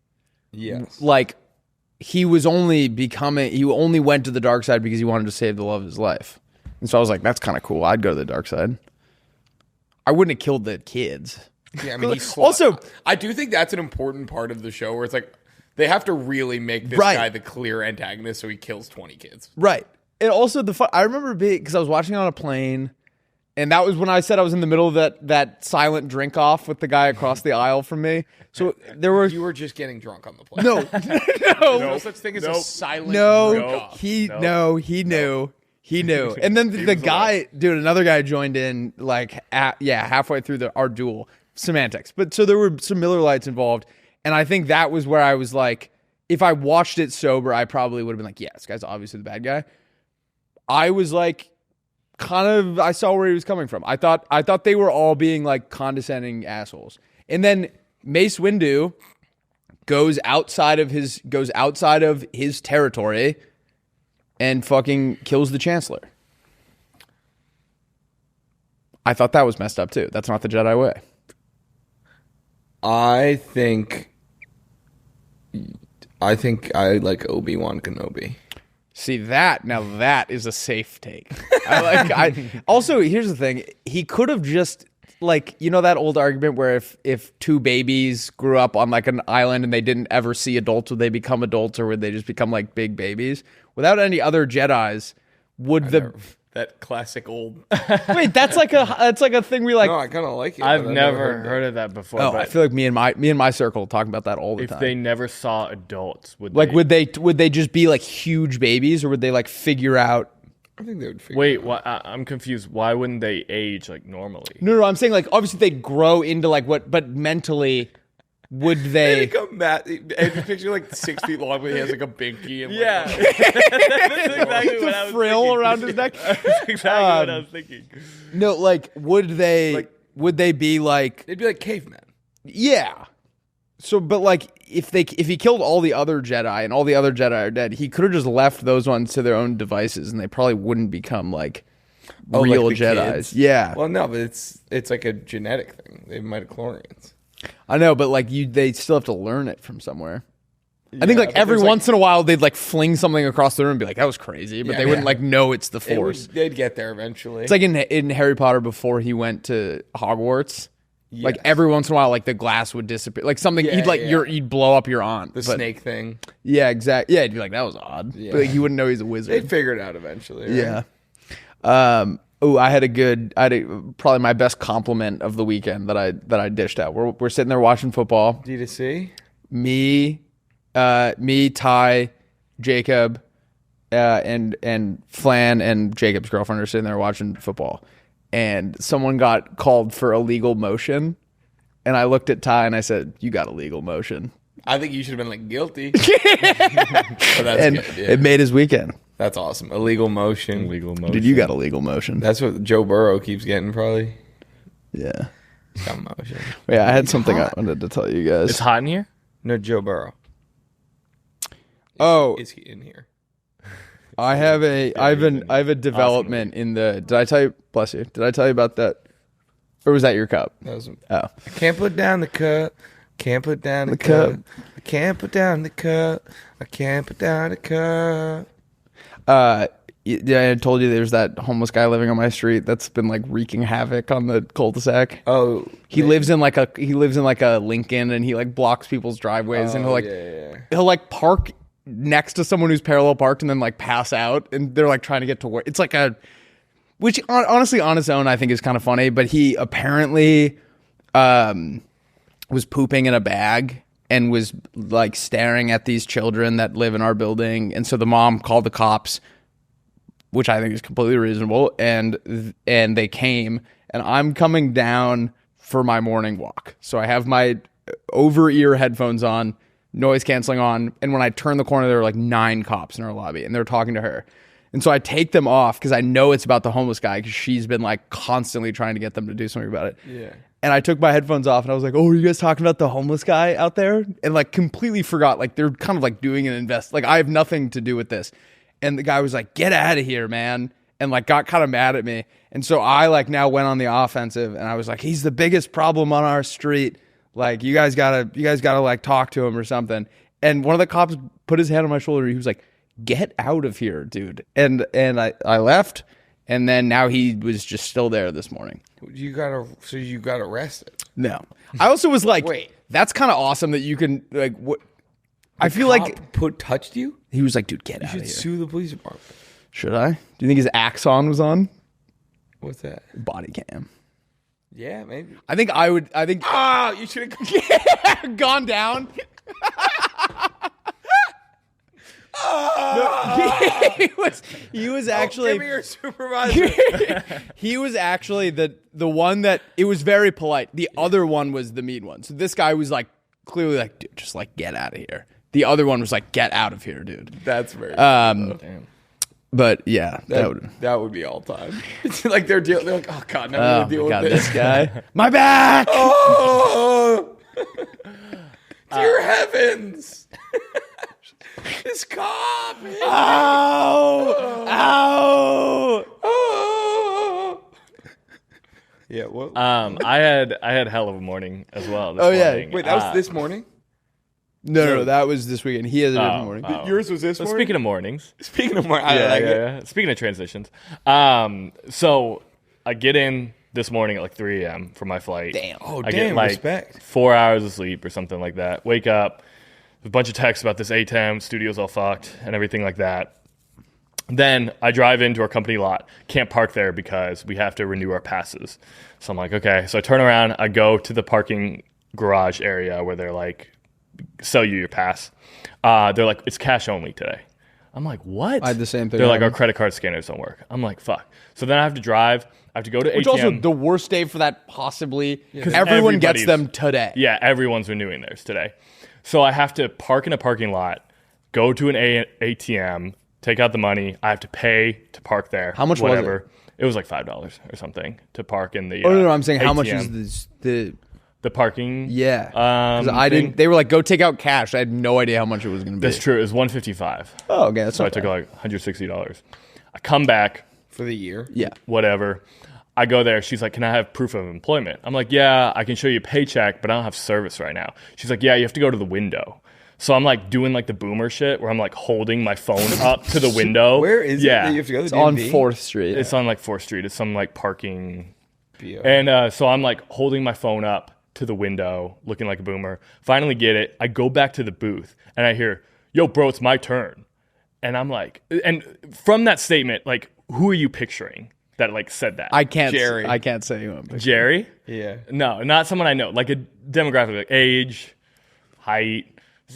Yes. Like he only went to the dark side because he wanted to save the love of his life. And so I was like, that's kind of cool. I'd go to the dark side. I wouldn't have killed the kids. Yeah, I mean, also, I do think that's an important part of the show where it's like they have to really make this guy the clear antagonist so he kills 20 kids. Right. And also I remember because I was watching on a plane, and that was when I said I was in the middle of that silent drink off with the guy across the aisle from me. So you were just getting drunk on the plane. No, no such thing as a silent drink off. He knew. He knew. And then the guy, another guy joined in like halfway through our duel. Semantics. But so there were some Miller Lights involved, and I think that was where I was like, if I watched it sober, I probably would have been like, yeah, this guy's obviously the bad guy. I was like, I saw where he was coming from. I thought they were all being like condescending assholes. And then Mace Windu goes outside of his territory and fucking kills the Chancellor. I thought that was messed up too. That's not the Jedi way. I think I like Obi-Wan Kenobi. See that is a safe take. Also, here's the thing. He could have just like, you know that old argument where if two babies grew up on like an island and they didn't ever see adults, would they become adults or would they just become like big babies? Without any other Jedis, would that classic old... Wait, that's like a thing we like. No, I kind of like it. I've never heard of that before. Oh, but I feel like me and my circle talk about that all the time. if they never saw adults, would they just be like huge babies, or would they like figure out? I think they would figure Wait, I'm confused. Why wouldn't they age like normally? No, I'm saying like obviously they'd grow into like what, but mentally, would they? become Matt. Andrew picture like 6 feet long, but he has like a binky. And Yeah, like, that's exactly what I was frill thinking. around his neck. That's exactly what I was thinking. No, like would they? Would they be like? they'd be like cavemen. Yeah. So, but like, if he killed all the other Jedi and all the other Jedi are dead, he could have just left those ones to their own devices, and they probably wouldn't become like real like the Jedis. kids? Yeah, Well, no, but it's like a genetic thing. They might have chlorians. I know, but like they still have to learn it from somewhere. I think like but every there's, once in a while they'd like fling something across the room and be like, "That was crazy," but they wouldn't like know it's the Force. They'd get there eventually. It's like in Harry Potter before he went to Hogwarts. Like Yes. every once in a while, like the glass would disappear. Like something you'd blow up your aunt. the snake thing. Yeah, exactly. Yeah, you'd be like, that was odd. Yeah. But like, you wouldn't know he's a wizard. They'd figure it out eventually. Right? Yeah. I had probably my best compliment of the weekend that I dished out. We're sitting there watching football. D2C? Me, Ty, Jacob, and Flan and Jacob's girlfriend are sitting there watching football. And someone got called for illegal motion. And I looked at Ty and I said, "You got illegal motion." I think you should have been like guilty. But that's And good. Yeah. it made his weekend. That's awesome. Illegal motion. Illegal motion. Dude, you got illegal motion. That's what Joe Burrow keeps getting probably. Yeah. He's got motion. Yeah, I had something I wanted to tell you guys. It's hot in here. No, Joe Burrow. Oh, Is he in here? I have a development in the. Did I tell you? Bless you. Did I tell you about that? Or was that your cup? That was. Oh, I can't put down the cup. Can't put down the cup. cup. I can't put down the cup. I can't put down the cup. yeah. I told you there's that homeless guy living on my street that's been like wreaking havoc on the cul-de-sac. Oh, He lives in like a Lincoln, and he like blocks people's driveways, and he'll like park next to someone who's parallel parked and then like pass out, and they're like trying to get to work. It's like which honestly on its own I think is kind of funny, but he apparently was pooping in a bag and was like staring at these children that live in our building, and so the mom called the cops, which I think is completely reasonable, and they came, and I'm coming down for my morning walk, so I have my over-ear headphones on, noise canceling on, and when I turn the corner, there are like 9 cops in our lobby, and they're talking to her. And so I take them off because I know it's about the homeless guy, because she's been like constantly trying to get them to do something about it. Yeah. And I took my headphones off and I was like, "Oh, are you guys talking about the homeless guy out there?" And like completely forgot, like they're kind of like doing an like I have nothing to do with this. And the guy was like, "Get out of here, man." And like got kind of mad at me. And so I like now went on the offensive, and I was like, "He's the biggest problem on our street. Like you guys gotta like talk to him or something." And one of the cops put his hand on my shoulder. He was like, "Get out of here, dude." And I left, and then now he was just still there this morning. You got arrested. No. I also was like, Wait. that's kind of awesome that you can like what I feel like touched you? he was like, "Dude, get out You of should here." sue the police department. Should I? Do you think his Axon was on? What's that? Body cam. Yeah, maybe. I think Oh, you should have. gone down. No, he was actually Give me your supervisor. he was actually the one that it was very polite. The other one was the mean one. So this guy was like clearly like, "Dude, just like get out of here." The other one was like, "Get out of here, dude." That's very. Damn. But yeah, that would be all time. It's like they're like, "Oh God, now we gotta deal with this guy. My back. Oh, dear heavens! This cop! Ow! Ow! Oh. Yeah. What? I had hell of a morning as well. This yeah. morning. Wait, that was this morning. No, that was this weekend. He has a different morning. Yours was this So morning. speaking of mornings, Speaking of morning, I like it. Speaking of transitions, so I get in this morning at like 3 a.m. for my flight. Damn. Oh, I damn, get like respect. 4 hours of sleep or something like that. Wake up, a bunch of texts about this ATEM, studio's all fucked, and everything like that. Then I drive into our company lot. Can't park there because we have to renew our passes. So I'm like, okay. So I turn around. I go to the parking garage area where they're like, sell you your pass. They're like, it's cash only today. I'm like, what? I had the same thing. They're like, our credit card scanners don't work. I'm like, fuck. So then I have to drive. I have to go to Which ATM. also the worst day for that possibly. Because everyone gets them today. Yeah, everyone's renewing theirs today. So I have to park in a parking lot, go to an ATM, take out the money. I have to pay to park there. How much was it? It was like $5 or something to park in the. No. I'm saying how ATM. much is the parking? Yeah. Because I didn't. They were like, go take out cash. I had no idea how much it was going to be. That's true. It was $155. Oh, okay. That's so I took like $160. I come back. For the year? Yeah. Whatever. I go there. She's like, can I have proof of employment? I'm like, yeah, I can show you a paycheck, but I don't have service right now. She's like, yeah, you have to go to the window. So I'm like doing like the boomer shit where I'm like holding my phone up to the window. Where is it that you have to go? It's on 4th Street. It's on like 4th Street. It's some like parking. BO. And so I'm like holding my phone up to the window, looking like a boomer. Finally get it. I go back to the booth and I hear, yo, bro, it's my turn. And I'm like, and from that statement, like, who are you picturing that like said that? Jerry. I can't say who I'm picturing. Jerry? Yeah. No, not someone I know. Like a demographic, like age, height,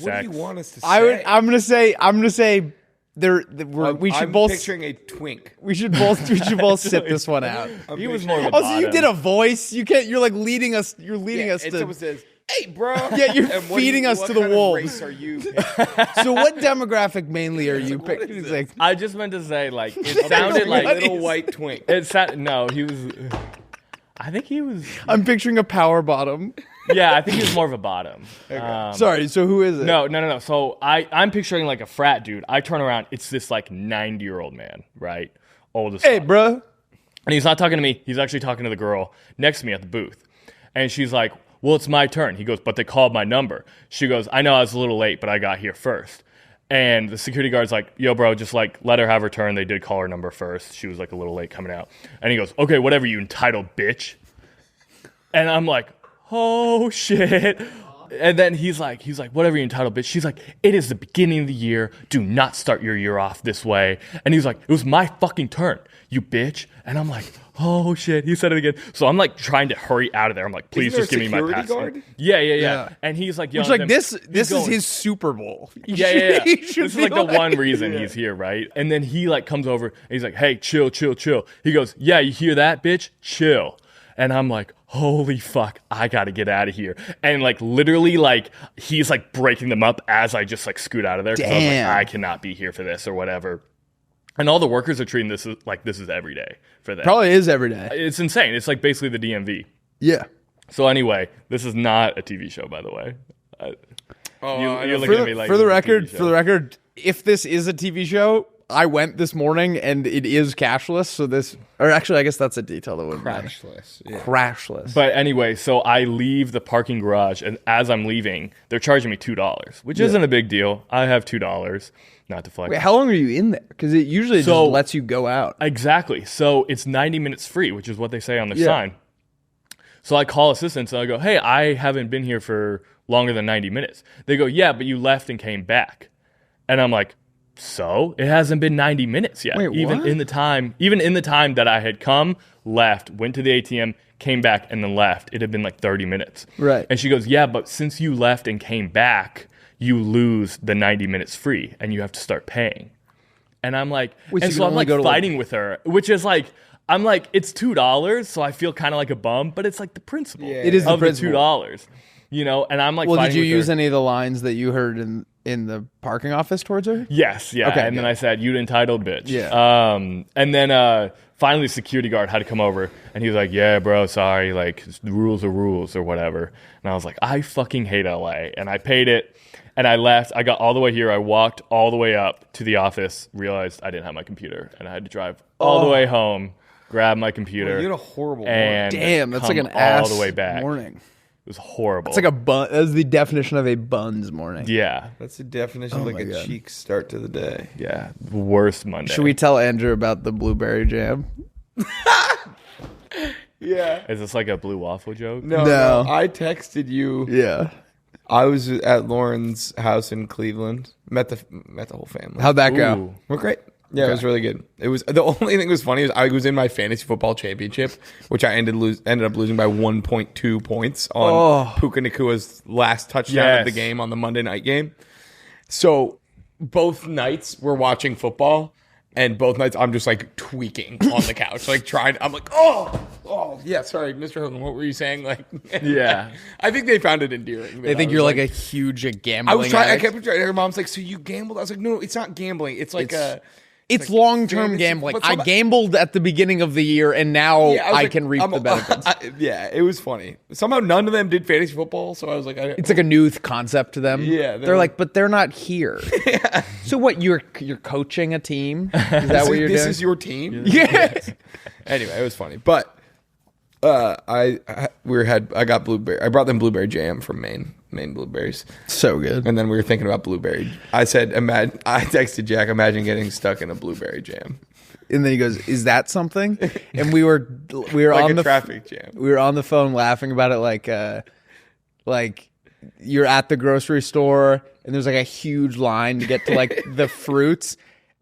What sex. do you want us to say? I'm gonna say we should I'm both picturing a twink. we should both sit this one out. He was more of a Also, you bottom. did a voice. You can't. You're like leading us. You're leading us and to. someone says, "Hey, bro." Yeah, you're And feeding us what to the kind of wolves. race are you? So what demographic mainly are you What picking? is It's this? like I just meant to say, like, it sounded What like little white twink. it sounded. No, he was. I think he was. I'm picturing a power bottom. Yeah, I think he was more of a bottom. Sorry. So who is it? No. So I'm picturing like a frat dude. I turn around, it's this like 90-year-old man, right? Old as Hey, fuck. bro. And he's not talking to me. He's actually talking to the girl next to me at the booth. And she's like, well, it's my turn. He goes, but they called my number. She goes, I know I was a little late, but I got here first. And the security guard's like, yo, bro, just like let her have her turn. They did call her number first. She was like a little late coming out. And he goes, okay, whatever, you entitled bitch. And I'm like, oh shit. And then he's like, whatever, you entitled bitch. She's like, it is the beginning of the year. Do not start your year off this way. And he's like, it was my fucking turn, you bitch. And I'm like, oh shit. He said it again. So I'm like trying to hurry out of there. I'm like, please Isn't just give there me a my security pass. guard? Yeah. And he's like, Which like this is his Super Bowl. Yeah. He This should is be like the one reason he's here, right? And then he like comes over and he's like, hey, chill. He goes, yeah, you hear that, bitch? Chill. And I'm like, holy fuck, I gotta get out of here. And like literally like he's like breaking them up as I just like scoot out of there. 'Cause I was like, Damn. I cannot be here for this or whatever. And all the workers are treating this like this is every day for them. Probably is every day. It's insane. It's like basically the DMV. Yeah. So anyway, this is not a TV show, by the way. You're looking at me like For the this is a TV show. record, if this is a TV show, I went this morning and it is cashless. So this, or actually, I guess that's a detail that would Crashless. Yeah. crashless. But anyway, so I leave the parking garage, and as I'm leaving, they're charging me $2, which isn't a big deal. I have $2, not to flex. Wait, how long are you in there? Because it usually just lets you go out. Exactly. So it's 90 minutes free, which is what they say on the sign. So I call assistance, and I go, hey, I haven't been here for longer than 90 minutes. They go, yeah, but you left and came back. And I'm like, so it hasn't been 90 minutes yet. Wait, even what? in the time that I had come, left, went to the ATM, came back, and then left, it had been like 30 minutes. Right. And she goes, yeah, but since you left and came back, you lose the 90 minutes free and you have to start paying. And I'm like, Wait, so and you so can I'm only like go to, like- fighting with her, which is like, I'm like, it's $2, so I feel kind of like a bum, but it's like the principle. Yeah. It is the of principle. the $2. You know, and I'm like, Well, did fighting you with use her. any of the lines that you heard in the parking office towards her? Yes, yeah. Okay, And then good. I said, you entitled bitch. Yeah. And then finally the security guard had to come over and he was like, yeah, bro, sorry, like the rules are rules or whatever. And I was like, I fucking hate LA. And I paid it and I left. I got all the way here. I walked all the way up to the office, realized I didn't have my computer and I had to drive all the way home, grab my computer. Well, you had a horrible and Damn, that's like come an ass all the way back. morning. It was horrible. It's like a bun. That's the definition of a buns morning. yeah. That's the definition of like a God. cheek start to the day. Yeah. Worst Monday. Should we tell Andrew about the blueberry jam? Yeah. Is this like a blue waffle joke? No. I texted you. Yeah. I was at Lauren's house in Cleveland. Met the whole family. How'd that go? Ooh. We're great. Yeah, It was really good. It was the only thing that was funny is I was in my fantasy football championship, which I ended up losing by 1.2 points on Puka Nakua's last touchdown of the game on the Monday night game. So both nights we're watching football, and both nights I'm just like tweaking on the couch, like trying. I'm like, yeah, sorry, Mr. Hogan, what were you saying? Like, Yeah. I think they found it endearing. They think you're like a huge gambling. I was trying. addict. I kept trying. Her mom's like, so you gambled? I was like, no, it's not gambling. It's like It's like long-term fantasy, gambling. but I gambled at the beginning of the year, and now I can reap the benefits. Yeah, it was funny. Somehow none of them did fantasy football, so I was like, It's like a new concept to them. Yeah, they're like, but they're not here. So what? You're coaching a team? Is that what you're this doing? is your team? Yeah. Anyway, it was funny, but I got blueberry. I brought them blueberry jam from Maine blueberries. So good. And then we were thinking about blueberry. I said, I texted Jack, imagine getting stuck in a blueberry jam. And then he goes, "Is that something?" And we were Like on a the traffic jam. We were on the phone laughing about it, like you're at the grocery store and there's like a huge line to get to like the fruits,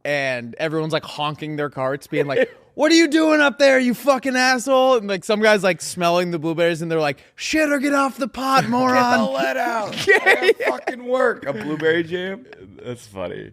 and everyone's like honking their carts, being like, "What are you doing up there, you fucking asshole?" And like some guys like smelling the blueberries, and they're like, "Shit, or get off the pot, moron." Get the lead out. I gotta fucking work. A blueberry jam. That's funny.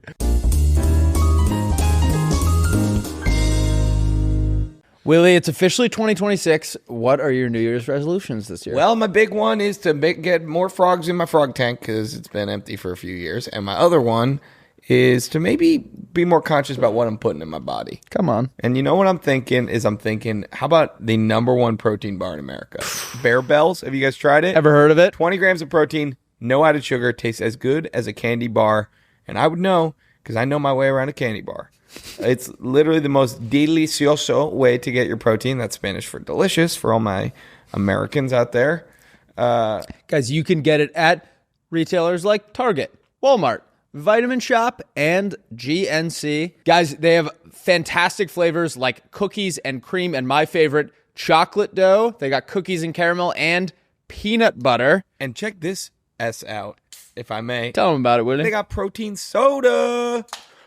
Willie, it's officially 2026. What are your New Year's resolutions this year? Well, my big one is to get more frogs in my frog tank because it's been empty for a few years. And my other one is to maybe be more conscious about what I'm putting in my body. Come on. And you know what I'm thinking, how about the number one protein bar in America? Bear Bells. Have you guys tried it? Ever heard of it? 20 grams of protein, no added sugar, tastes as good as a candy bar. And I would know because I know my way around a candy bar. It's literally the most delicioso way to get your protein. That's Spanish for delicious for all my Americans out there. Guys, you can get it at retailers like Target, Walmart, Vitamin Shop, and GNC. Guys, they have fantastic flavors like cookies and cream, and my favorite, chocolate dough. They got cookies and caramel and peanut butter. And check this S out, if I may. Tell them about it, Willie. They got protein soda.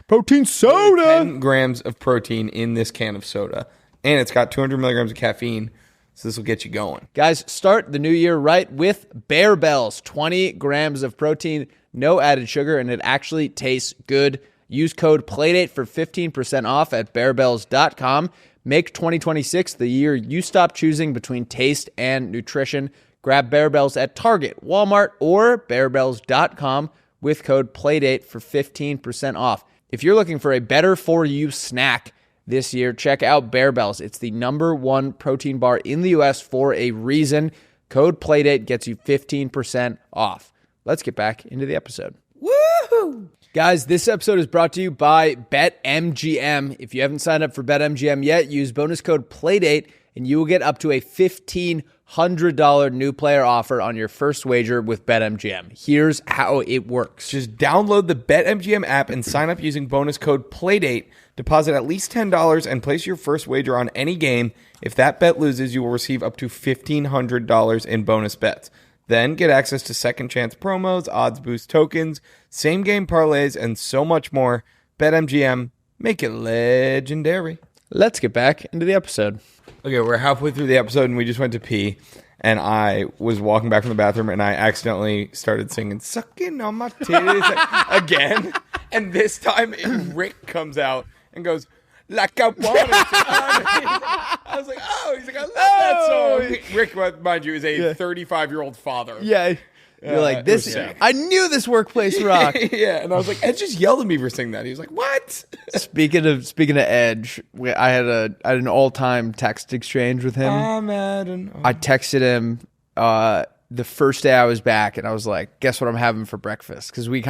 Protein soda. 10 grams of protein in this can of soda. And it's got 200 milligrams of caffeine. So this will get you going. Guys, start the new year right with Bear Bells. 20 grams of protein, no added sugar, and it actually tastes good. Use code Playdate for 15% off at bearbells.com. Make 2026 the year you stop choosing between taste and nutrition. Grab Bear Bells at Target, Walmart, or bearbells.com with code Playdate for 15% off. If you're looking for a better for you snack this year, check out Bear Bells. It's the number one protein bar in the U.S. for a reason. Code Playdate gets you 15% off. Let's get back into the episode. Woohoo! Guys, this episode is brought to you by BetMGM. If you haven't signed up for BetMGM yet, use bonus code Playdate and you will get up to a $1,500 new player offer on your first wager with BetMGM. Here's how it works. Just download the BetMGM app and sign up using bonus code Playdate. Deposit at least $10 and place your first wager on any game. If that bet loses, you will receive up to $1,500 in bonus bets. Then get access to second chance promos, odds boost tokens, same game parlays, and so much more. BetMGM, make it legendary. Let's get back into the episode. Okay, we're halfway through the episode and we just went to pee. And I was walking back from the bathroom and I accidentally started singing "Sucking on My Titties" again. And this time Rick comes out and goes, "Like I wanted to." I was like, oh, he's like, I love that song. Rick, mind you, is a 35-year-old father. Yeah. You're like, this. I knew this workplace rocked. Yeah, and I was like, Ed just yelled at me for saying that. He was like, "What?" Speaking of Edge, I had an all-time text exchange with him. I texted him the first day I was back, and I was like, "Guess what I'm having for breakfast?" Because we've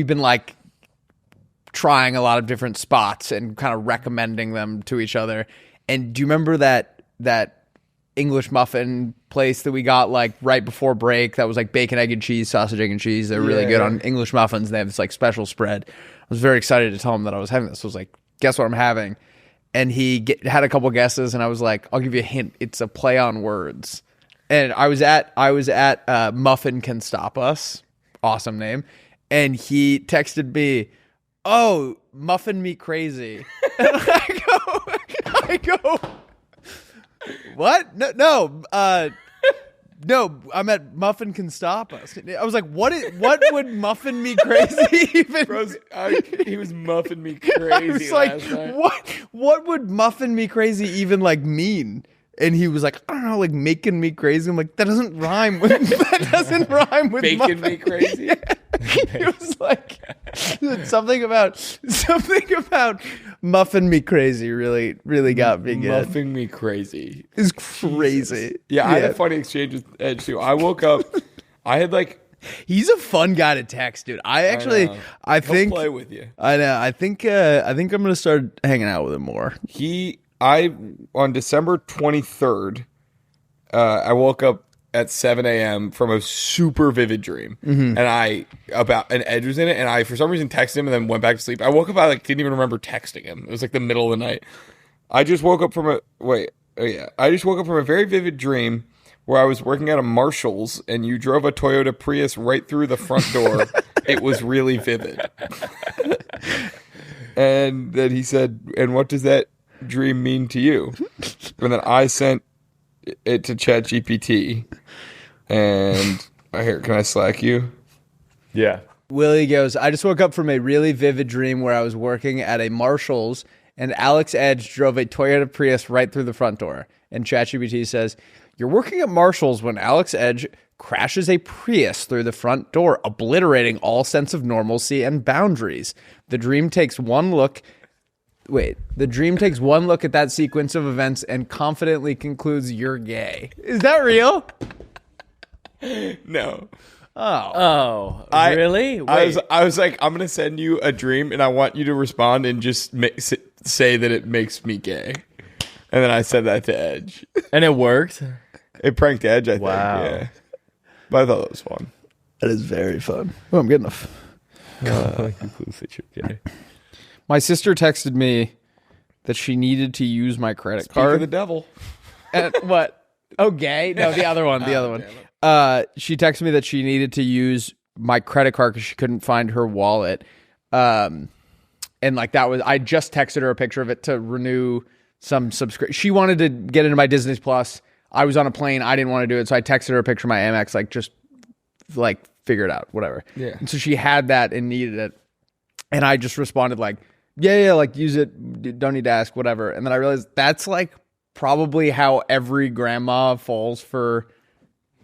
been like trying a lot of different spots and kind of recommending them to each other. And do you remember that English muffin place that we got like right before break that was like bacon, egg, and cheese, sausage, egg, and cheese? They're really good on English muffins. They have this like special spread. I was very excited to tell him that I was having this. I was like, guess what I'm having? and he had a couple guesses, and I was like, I'll give you a hint. It's a play on words. And I was at Muffin Can Stop Us. Awesome name. And he texted me, "Oh, Muffin Me Crazy." And I go, what? No, I'm at Muffin Can Stop Us. I was like, what would Muffin Me Crazy even? Bros, he was muffin me crazy. I was like, what would Muffin Me Crazy even like mean? And he was like, I don't know, like making me crazy. I'm like, that doesn't rhyme with making muffin. me crazy. Yeah. It was like something about Muffin Me Crazy really got me good. Muffin me crazy. It's crazy. Yeah, I had a funny exchange with Ed too. I woke up, I had like, he's a fun guy to text, dude. I think he'll play with you. I know. I think I'm gonna start hanging out with him more. On December 23rd, I woke up at 7 a.m. from a super vivid dream, and Ed was in it, and I for some reason texted him and then went back to sleep. I woke up, I didn't even remember texting him. It was like the middle of the night. I just woke up from a very vivid dream where I was working at a Marshall's and you drove a Toyota Prius right through the front door. It was really vivid. And then he said, "And what does that dream mean to you?" And then I sent it to ChatGPT, and here, can I Slack you? Yeah. Willie goes, I just woke up from a really vivid dream where I was working at a Marshall's and Alex Edge drove a Toyota Prius right through the front door. And ChatGPT says, you're working at Marshall's when Alex Edge crashes a Prius through the front door, obliterating all sense of normalcy and boundaries. The dream takes one look at that sequence of events and confidently concludes you're gay. Is that real? No. Oh, really? I was like, I'm going to send you a dream and I want you to respond and just say that it makes me gay. And then I said that to Edge. And it worked? It pranked Edge, I think. Wow. Yeah. But I thought it was fun. That is very fun. Oh, I'm good enough. My sister texted me that she needed to use my credit Speak card. of the devil. And what? Oh, gay? No, the other one. The other one. She texted me that she needed to use my credit card because she couldn't find her wallet. And like that was, I just texted her a picture of it to renew some subscription. She wanted to get into my Disney Plus. I was on a plane. I didn't want to do it. So I texted her a picture of my Amex, like just like figure it out, whatever. Yeah. And so she had that and needed it. And I just responded like, yeah, like use it. Don't need to ask, whatever. And then I realized that's like probably how every grandma falls for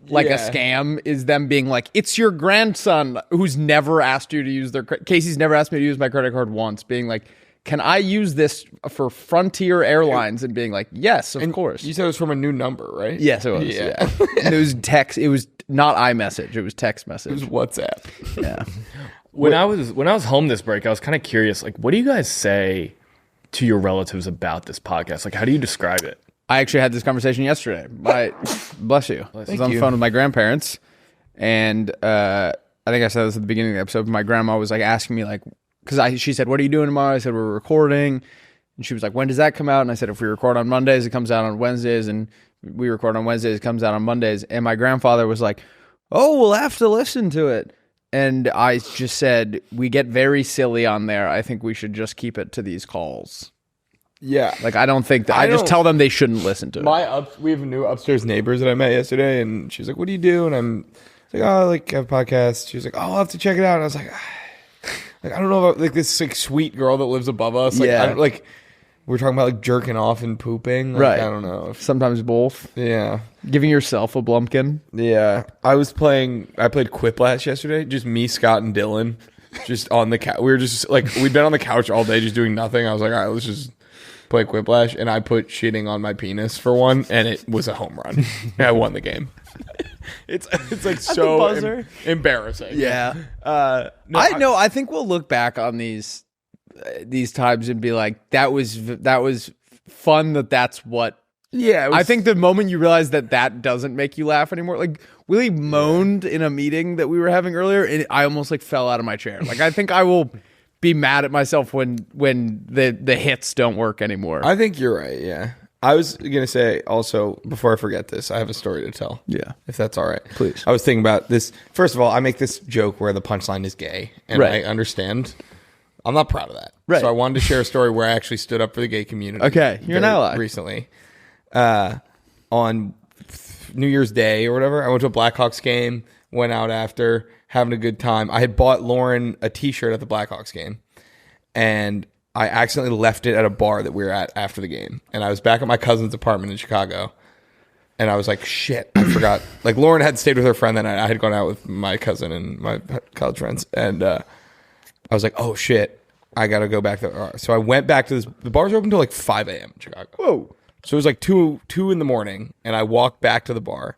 like a scam, is them being like, it's your grandson who's never asked you to use their Casey's never asked me to use my credit card once, being like, can I use this for Frontier Airlines? And being like, yes, of course. You said it was from a new number, right? Yes, it was. Yeah. And it was text. It was not iMessage. It was text message. It was WhatsApp. Yeah. When I was home this break, I was kind of curious, like, what do you guys say to your relatives about this podcast? Like, how do you describe it? I actually had this conversation yesterday. Bless you. I was on the phone with my grandparents, and I think I said this at the beginning of the episode. My grandma was like asking me, like, because she said, "What are you doing tomorrow?" I said, "We're recording," and she was like, "When does that come out?" And I said, "If we record on Mondays, it comes out on Wednesdays, and we record on Wednesdays, it comes out on Mondays." And my grandfather was like, "Oh, we'll have to listen to it." And I just said, "We get very silly on there. I think we should just keep it to these calls." Yeah. Like, I don't think that. I just tell them they shouldn't listen to it. We have new upstairs neighbors that I met yesterday, and she's like, "What do you do?" And I'm like, "Oh, like I have a podcast." She's like, "Oh, I'll have to check it out." And I was like, I don't know about like this like sweet girl that lives above us. Like, Yeah. We're talking about like jerking off and pooping. Like, Right. I don't know. Sometimes both. Yeah. Giving yourself a blumpkin. Yeah. I played Quiplash yesterday. Just me, Scott, and Dylan. Just on the couch. We were just like, we'd been on the couch all day just doing nothing. I was like, all right, let's just play Quiplash. And I put shitting on my penis for one, and it was a home run. And I won the game. It's like so embarrassing. Yeah. I think we'll look back on these times and be like, that was fun. That's what. Yeah. I think the moment you realize that doesn't make you laugh anymore, like Willie moaned in a meeting that we were having earlier, and I almost like fell out of my chair. Like, I think I will be mad at myself when the hits don't work anymore. I think you're right. Yeah. I was gonna say also, before I forget this, I have a story to tell. Yeah, if that's all right, please. I was thinking about this. First of all, I make this joke where the punchline is gay, and right. I understand. I'm not proud of that. Right. So I wanted to share a story where I actually stood up for the gay community. Okay, you're an ally. Recently, on New Year's Day or whatever, I went to a Blackhawks game. Went out after having a good time. I had bought Lauren a T-shirt at the Blackhawks game, and I accidentally left it at a bar that we were at after the game. And I was back at my cousin's apartment in Chicago. And I was like, shit, I forgot. Like, Lauren had stayed with her friend that night. I had gone out with my cousin and my college friends. And I was like, oh, shit, I got to go back there. So I went back to this. The bars were open until like 5 a.m. in Chicago. Whoa. So it was like 2 in the morning. And I walked back to the bar,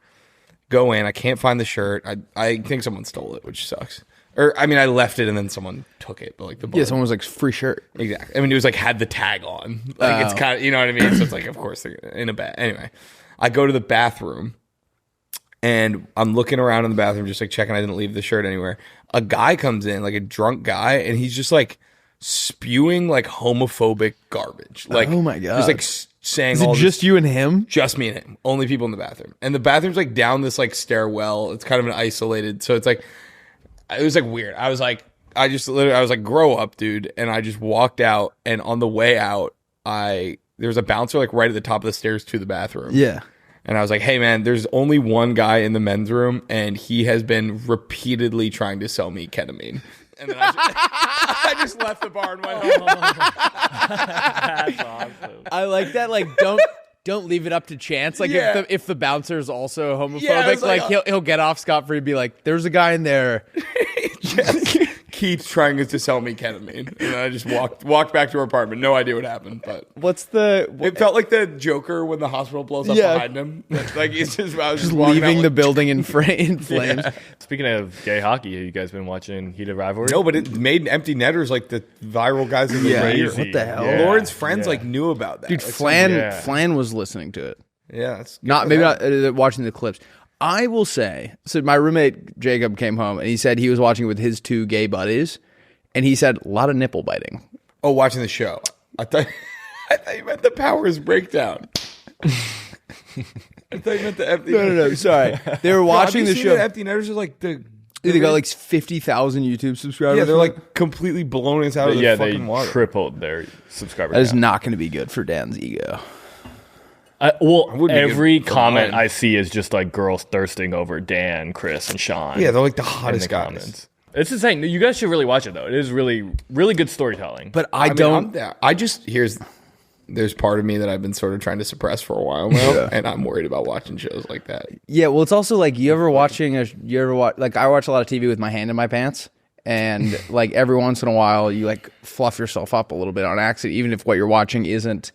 go in. I can't find the shirt. I think someone stole it, which sucks. Or, I mean, I left it and then someone took it. But like the bar, Yeah, someone was like, free shirt. Exactly. I mean, it was like had the tag on. Like it's kind of, you know what I mean? So it's like, of course, they're in a bag. Anyway, I go to the bathroom and I'm looking around in the bathroom, just like checking I didn't leave the shirt anywhere. A guy comes in, like a drunk guy, and he's just like spewing like homophobic garbage. Like, oh my God. Just like saying Is it all just you and him? Just me and him. Only people in the bathroom. And the bathroom's like down this like stairwell. It's kind of an isolated. So it's like, it was like weird. I was like, I was like, grow up, dude. And I just walked out. And on the way out, there was a bouncer like right at the top of the stairs to the bathroom. Yeah. And I was like, hey, man, there's only one guy in the men's room. And he has been repeatedly trying to sell me ketamine. And then I just left the bar and went home. That's awesome. I like that. Like, don't leave it up to chance. Like, Yeah. if the bouncer is also homophobic, Yeah, I was like, he'll get off scot-free and be like, there's a guy in there. Just keeps trying to sell me ketamine. And I just walked back to her apartment. No idea what happened, but it felt like the Joker when the hospital blows up behind him. Like it's just I was just leaving the like, building in flames. Yeah. Speaking of gay hockey, have you guys been watching Heated Rivalry? No, but it made Empty Netters like the viral guys of the year. What the hell? Yeah. Lauren's friends like knew about that. Dude, Like, Flan was listening to it. yeah, it's good Not for maybe them. not watching the clips. I will say, so my roommate Jacob came home and he said he was watching it with his two gay buddies, and he said a lot of nipple biting. Oh, watching the show. I thought you meant the Powers breakdown. I thought you meant the Empty. No. Sorry, they were watching the show. Empty Netters are like the. They got like 50,000 YouTube subscribers. Yeah, they're like completely blowing us out of the fucking water. Tripled their subscriber that is count. not going to be good for Dan's ego. Well, be every good for comment mine. I see is just like girls thirsting over Dan, Chris, and Sean. Yeah, they're like the in hottest the guys. comments. It's insane. You guys should really watch it though. It is really, really good storytelling. But I mean, there's part of me that I've been sort of trying to suppress for a while now, and I'm worried about watching shows like that. Yeah, well, it's also like I watch a lot of TV with my hand in my pants, and like every once in a while you like fluff yourself up a little bit on accident, even if what you're watching isn't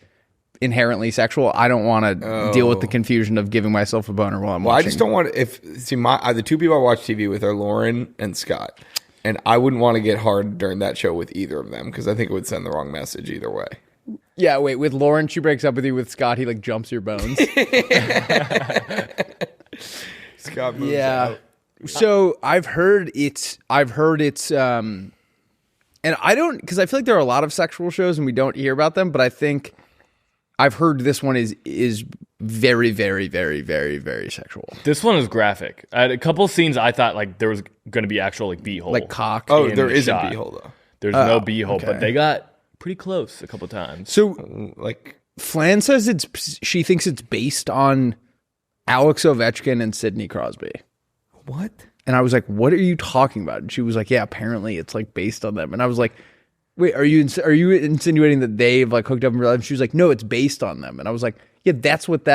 inherently sexual. I don't want to deal with the confusion of giving myself a boner while I'm watching. I just don't want the two people I watch TV with are Lauren and Scott, and I wouldn't want to get hard during that show with either of them because I think it would send the wrong message either way. Yeah, wait, with Lauren, she breaks up with you. With Scott, he like jumps your bones. Scott moves out. So I've heard it's and I don't, because I feel like there are a lot of sexual shows and we don't hear about them, but I think I've heard this one is very, very, very, very, very sexual. This one is graphic. I had a couple scenes I thought like there was going to be actual like beehole, Like cock. Oh, in there the is shot. a beehole though. There's no beehole, okay. but they got pretty close a couple times. So Like, Flan says she thinks it's based on Alex Ovechkin and Sidney Crosby. what? And I was like, what are you talking about? And she was like, yeah, apparently it's like based on them. And I was like, wait, are you insinuating that they've like hooked up in real life? And she was like, no, it's based on them. And I was like, yeah, that's what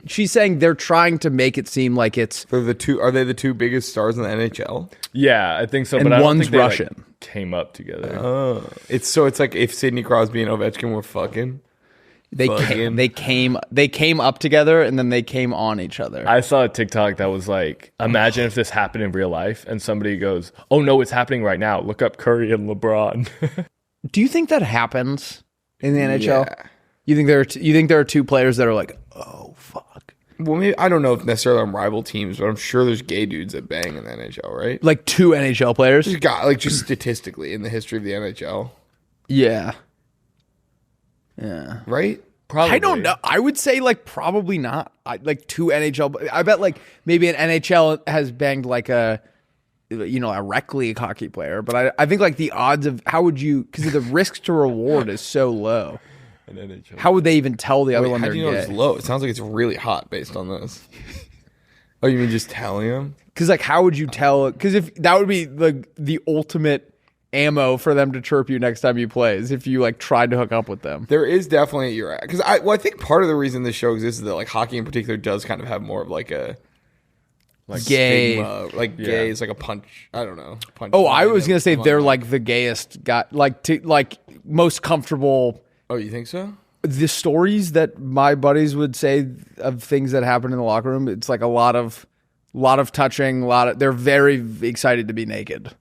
she's saying. They're trying to make it seem like it's. Are they the two biggest stars in the NHL? Yeah, I think so. And but I don't one's think they, like, Russian. came up together. Oh, it's like if Sidney Crosby and Ovechkin were fucking. They came up together and then they came on each other. I saw a TikTok that was like, imagine if this happened in real life, and somebody goes, "Oh no, it's happening right now. Look up Curry and LeBron." Do you think that happens in the NHL? Yeah. You think there are two players that are like, oh fuck, Well, maybe I don't know if necessarily on rival teams, but I'm sure there's gay dudes that bang in the NHL, right? like two NHL players? Just statistically in the history of the NHL. Yeah. Yeah. right? Probably. I don't know. I would say like probably not. Like two NHL. I bet like maybe an NHL has banged like a rec league hockey player. But I think like the odds of how would you, because the risk to reward is so low. An NHL. How would they even tell the other one How they're do you know gay? it's low? It sounds like it's really hot based on this. Oh, you mean just telling them? Because like how would you tell? Because if that would be the ultimate ammo for them to chirp you next time you play is if you like tried to hook up with them. There is definitely, you're right. Because I think part of the reason this show exists is that like hockey in particular does kind of have more of like a Gay. stigma. Like gay is like a punch. I don't know. Punch Oh, I was line gonna say among, they're like the gayest guy, like most comfortable. Oh, you think so? The stories that my buddies would say of things that happen in the locker room, it's like a lot of touching, they're very excited to be naked.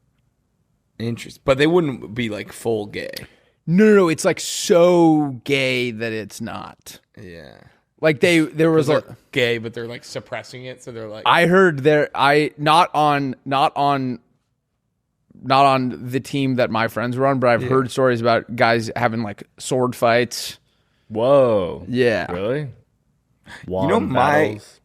Interesting. But they wouldn't be like full gay. No, it's like so gay that it's not. Yeah. Like there was They're a gay, but they're like suppressing it, so they're like I heard not on the team that my friends were on, but I've heard stories about guys having like sword fights. Whoa. Yeah. Really? You know, I battles?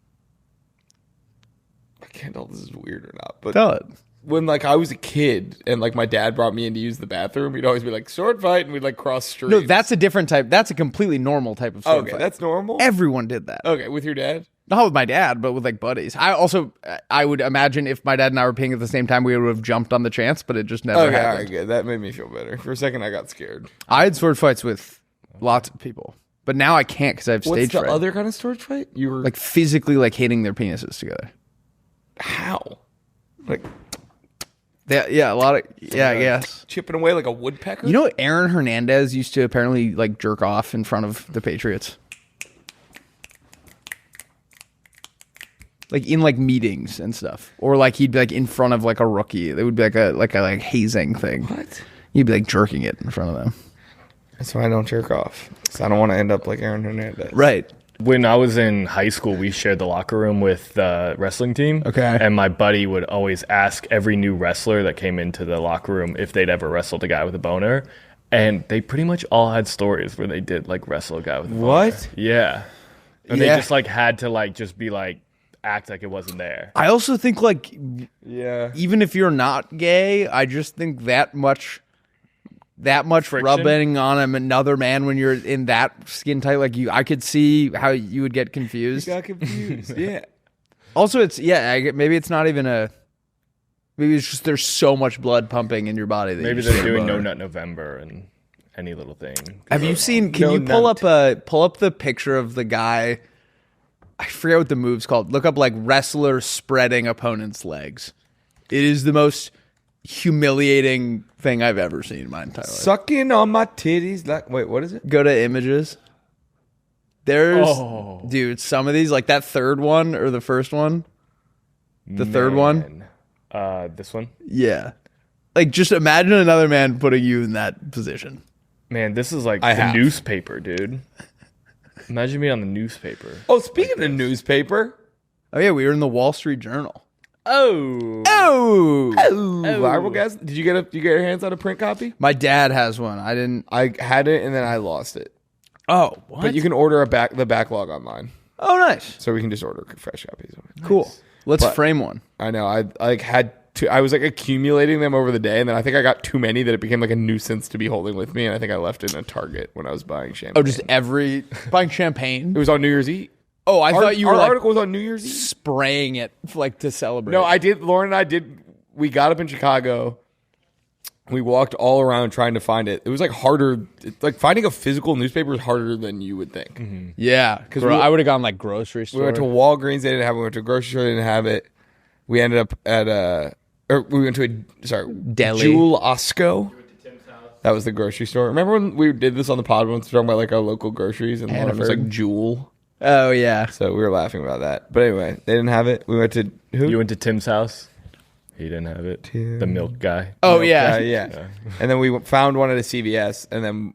can't tell if this is weird or not, but Tell it. when like I was a kid and like my dad brought me in to use the bathroom, we'd always be like sword fight and we'd like cross streets. No, that's a different type. That's a completely normal type of sword okay. fight. That's normal. Everyone did that. Okay, with your dad. Not with my dad, but with like buddies. I would imagine if my dad and I were peeing at the same time, we would have jumped on the chance, but it just never Okay, all happened. right, good. That made me feel better. For a second, I got scared. I had sword fights with lots of people, but now I can't because I have What's stage the fright. other kind of sword fight? You were Like physically like hitting their penises together. how? Like Yeah, a lot of I guess. chipping away like a woodpecker? You know, Aaron Hernandez used to apparently like jerk off in front of the Patriots, like in like meetings and stuff, or like he'd be like in front of like a rookie. It would be like a hazing thing. What? He'd be like jerking it in front of them. That's why I don't jerk off. Because I don't want to end up like Aaron Hernandez. Right. When I was in high school, we shared the locker room with the wrestling team. Okay. And my buddy would always ask every new wrestler that came into the locker room if they'd ever wrestled a guy with a boner. And they pretty much all had stories where they did like wrestle a guy with a boner. What? Yeah. And Yeah. they just like had to like just be like act like it wasn't there. I also think like Yeah. even if you're not gay, I just think that much Friction? rubbing on another man when you're in that skin tight, like I could see how you would get confused. Got confused. Yeah. Also, maybe it's not even maybe it's just there's so much blood pumping in your body that Maybe you just they're get a doing No boner. Nut November and any little thing. Have you seen? Can No you pull nut. up the picture of the guy? I forget what the move's called. Look up like wrestler spreading opponent's legs. It is the most humiliating thing I've ever seen in my entire life. Sucking on my titties like wait, what is it? Go to images. There's Oh. dude, some of these like that third one or the first one. The third one? This one? Yeah. Like just imagine another man putting you in that position. Man, this is like I the have. newspaper, dude. Imagine me on the newspaper. Oh, speaking of newspaper. Oh yeah, we were in the Wall Street Journal. Oh. Oh. Viral guys. Did you get your hands on a print copy? My dad has one. I didn't. I had it and then I lost it. Oh, what? But you can order the backlog online. Oh, nice. So we can just order fresh copies of it. Cool. Let's But- frame one. I know. I like had to. I was like accumulating them over the day, and then I think I got too many that it became like a nuisance to be holding with me. And I think I left it in a Target when I was buying champagne. Oh, just buying It champagne. was on New Year's Eve. Oh, I thought you were our like article was on New Year's Eve. spraying it like to celebrate. No, I did. Lauren and I did. We got up in Chicago. We walked all around trying to find it. It was like harder. Like finding a physical newspaper is harder than you would think. Yeah, because we- I would have gone like grocery store. We went to Walgreens. They didn't have it. We went to a grocery store. They didn't have it. We ended up at we went to Deli. Jewel Osco. That was the grocery store. Remember when we did this on the pod once, talking about like our local groceries, and Lauren was like Hannaford. Jewel. Oh yeah. So we were laughing about that. But anyway, they didn't have it. We went to who? You went to Tim's house. He didn't have it. The milk guy. Oh yeah. yeah. And then we found one at a CVS, and then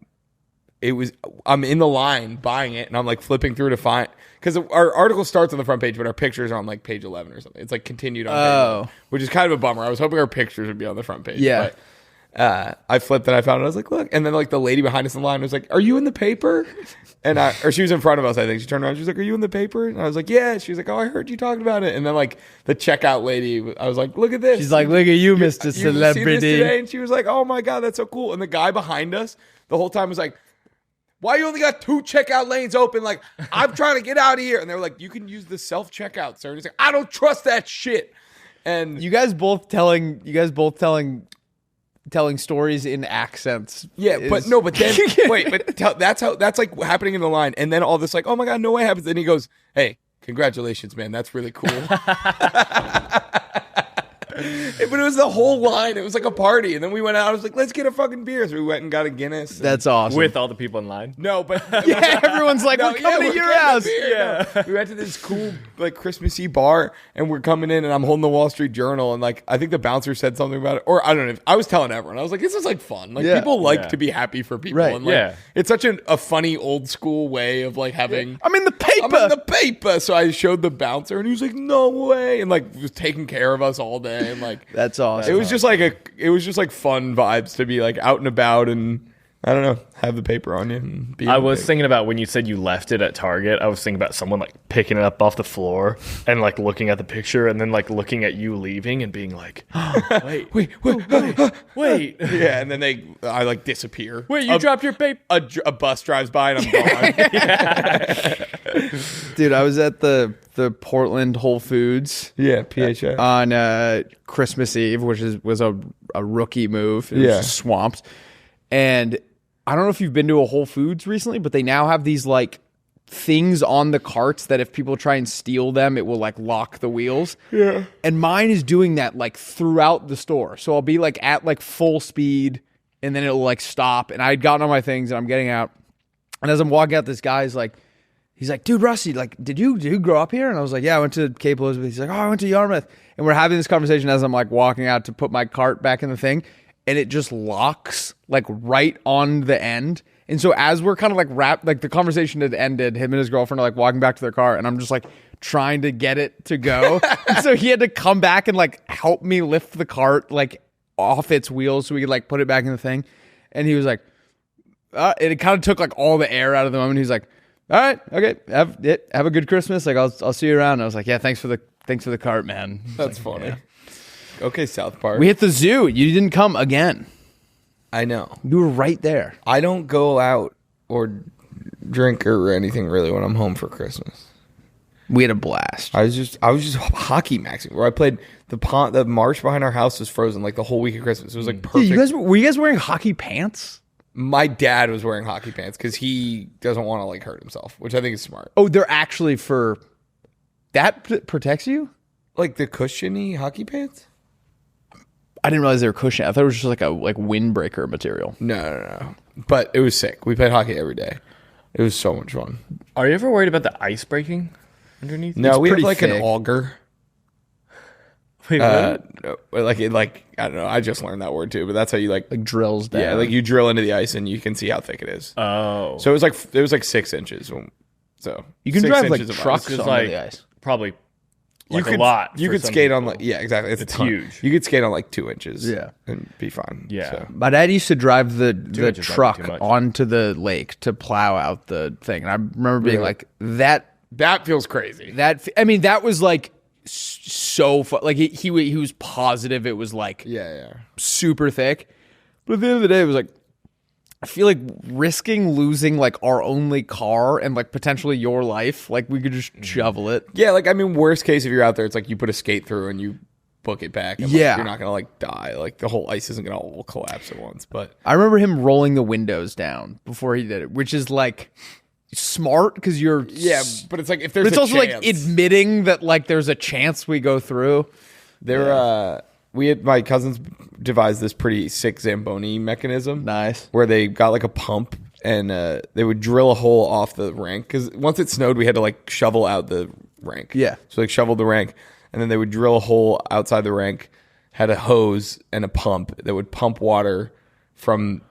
I'm in the line buying it, and I'm like flipping through to find, because our article starts on the front page, but our pictures are on like page 11 or something. It's like continued on page 11, which is kind of a bummer. I was hoping our pictures would be on the front page. Yeah. I flipped and I found it. I was like, look. And then like the lady behind us in line was like, are you in the paper? And or she was in front of us, I think. She turned around. She was like, are you in the paper? And I was like, yeah. She was like, oh, I heard you talking about it. And then like the checkout lady, I was like, look at this. She's like, look at you, Mr. Celebrity. See this today? And she was like, oh my God, that's so cool. And the guy behind us the whole time was like, why you only got 2 checkout lanes open? Like, I'm trying to get out of here. And they were like, you can use the self-checkout, sir. And he's like, I don't trust that shit. And you guys both telling stories in accents. Yeah, but then wait, but that's like happening in the line, and then all this like, oh my God, no way happens. Then he goes, hey, congratulations, man, that's really cool. But it was the whole line. It was like a party, and then we went out. I was like, let's get a fucking beer. So we went and got a Guinness. That's awesome. With all the people in line. No, but yeah, everyone's like, we're coming to your house. Yeah, no. We went to this cool like Christmassy bar, and we're coming in, and I'm holding the Wall Street Journal, and like I think the bouncer said something about it, or I don't know. I was telling everyone, I was like, this is like fun. Like people like to be happy for people, right? And, like, it's such a funny old school way of like having. I'm in the paper. I'm in the paper. So I showed the bouncer, and he was like, no way, and like was taking care of us all day, and like that's awesome. It was just like fun vibes to be like out and about and I don't know, have the paper on you. And be I was thinking about when you said you left it at Target. I was thinking about someone like picking it up off the floor and like looking at the picture and then like looking at you leaving and being like, wait. Yeah, and then I like disappear. Wait, you dropped your paper? A bus drives by and I'm gone. Dude, I was at the Portland Whole Foods. Yeah, PHA. On Christmas Eve, which was a rookie move. It was just swamped. And I don't know if you've been to a Whole Foods recently, but they now have these like things on the carts that if people try and steal them, it will like lock the wheels. Yeah. And mine is doing that like throughout the store. So I'll be like at like full speed and then it'll like stop. And I had gotten on my things and I'm getting out. And as I'm walking out, this guy's like, he's like, dude, Rusty, like, did you grow up here? And I was like, yeah, I went to Cape Elizabeth. He's like, oh, I went to Yarmouth. And we're having this conversation as I'm like walking out to put my cart back in the thing. And it just locks like right on the end. And so as we're kind of like like the conversation had ended, him and his girlfriend are like walking back to their car. And I'm just like trying to get it to go. And so he had to come back and like help me lift the cart like off its wheels so we could like put it back in the thing. And he was like, it kind of took like all the air out of the moment. He's like, all right, okay, have a good Christmas. Like I'll see you around. And I was like, yeah, thanks for the cart, man. That's like, funny. Yeah. Okay, South Park. We hit the zoo. You didn't come again. I know. You were right there. I don't go out or drink or anything really when I'm home for Christmas. We had a blast. I was just hockey maxing where I played the marsh behind our house was frozen like the whole week of Christmas. It was like perfect. Were you guys wearing hockey pants? My dad was wearing hockey pants because he doesn't want to like hurt himself, which I think is smart. Oh, they're actually for that protects you? Like the cushiony hockey pants? I didn't realize they were cushiony. I thought it was just like a windbreaker material. No. But it was sick. We played hockey every day. It was so much fun. Are you ever worried about the ice breaking underneath? No, we have like thick. an auger. Wait, no, like I don't know. I just learned that word too, but that's how you like drills down. Yeah, like you drill into the ice and you can see how thick it is. Oh, so it was like 6 inches. So you can drive like trucks on like, the ice. Probably. Like a lot. You could skate on like exactly. It's huge. You could skate on like 2 inches. Yeah, and be fine. Yeah. So. My dad used to drive the truck much. onto the lake to plow out the thing, and I remember being like that. That feels crazy. That was like so fun. Like he was positive it was like super thick, but at the end of the day, it was like I feel like risking losing like our only car and like potentially your life, like we could just shovel it. Yeah, like I mean, worst case if you're out there, it's like you put a skate through and you book it back. And, like, you're not gonna like die. Like the whole ice isn't gonna all collapse at once. But I remember him rolling the windows down before he did it, which is like smart because you're but it's like if there's it's also like admitting that like there's a chance we go through. We had my cousins devised this pretty sick Zamboni mechanism. Nice. Where they got like a pump and they would drill a hole off the rank because once it snowed, we had to like shovel out the rank. Yeah. So like shoveled the rank and then they would drill a hole outside the rank, had a hose and a pump that would pump water from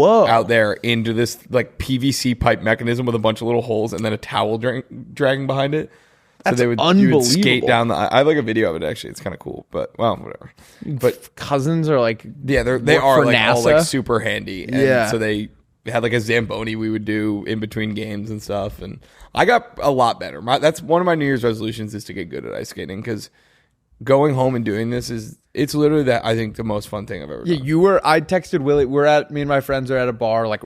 out there into this like PVC pipe mechanism with a bunch of little holes and then a towel dragging behind it. So That's you would skate unbelievable. down the. I have like a video of it actually. It's kind of cool, but well, whatever. But Cousins are like, yeah, they work are for like all like NASA. super handy. And Yeah. so they had like a Zamboni we would do in between games and stuff, and I got a lot better. That's one of my New Year's resolutions is to get good at ice skating because going home and doing this it's literally that I think the most fun thing I've ever done. I texted Willie. Me and my friends are at a bar like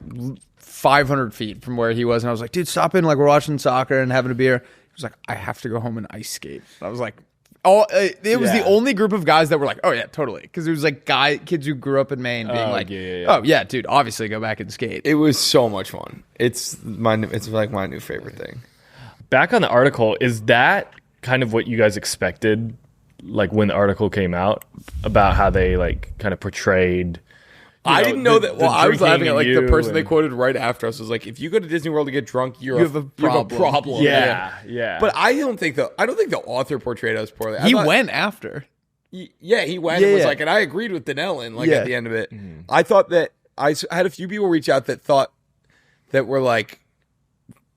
500 feet from where he was, and I was like, dude, stop in. Like, we're watching soccer and having a beer. He was like, I have to go home and ice skate. I was like, it was the only group of guys that were like, oh yeah, totally. Because it was like kids who grew up in Maine being oh yeah, dude, obviously go back and skate. It was so much fun. It's like my new favorite thing. Back on the article, is that kind of what you guys expected? Like when the article came out about how they like kind of portrayed. I didn't know that. Well, I was laughing at like the person they and- quoted right after us was like, if you go to Disney World to get drunk, you have a problem. Yeah. But I don't think the author portrayed us poorly. He went after. Yeah, he went and was like, and I agreed with Denellen at the end of it. Mm-hmm. I thought that I had a few people reach out that thought that were like,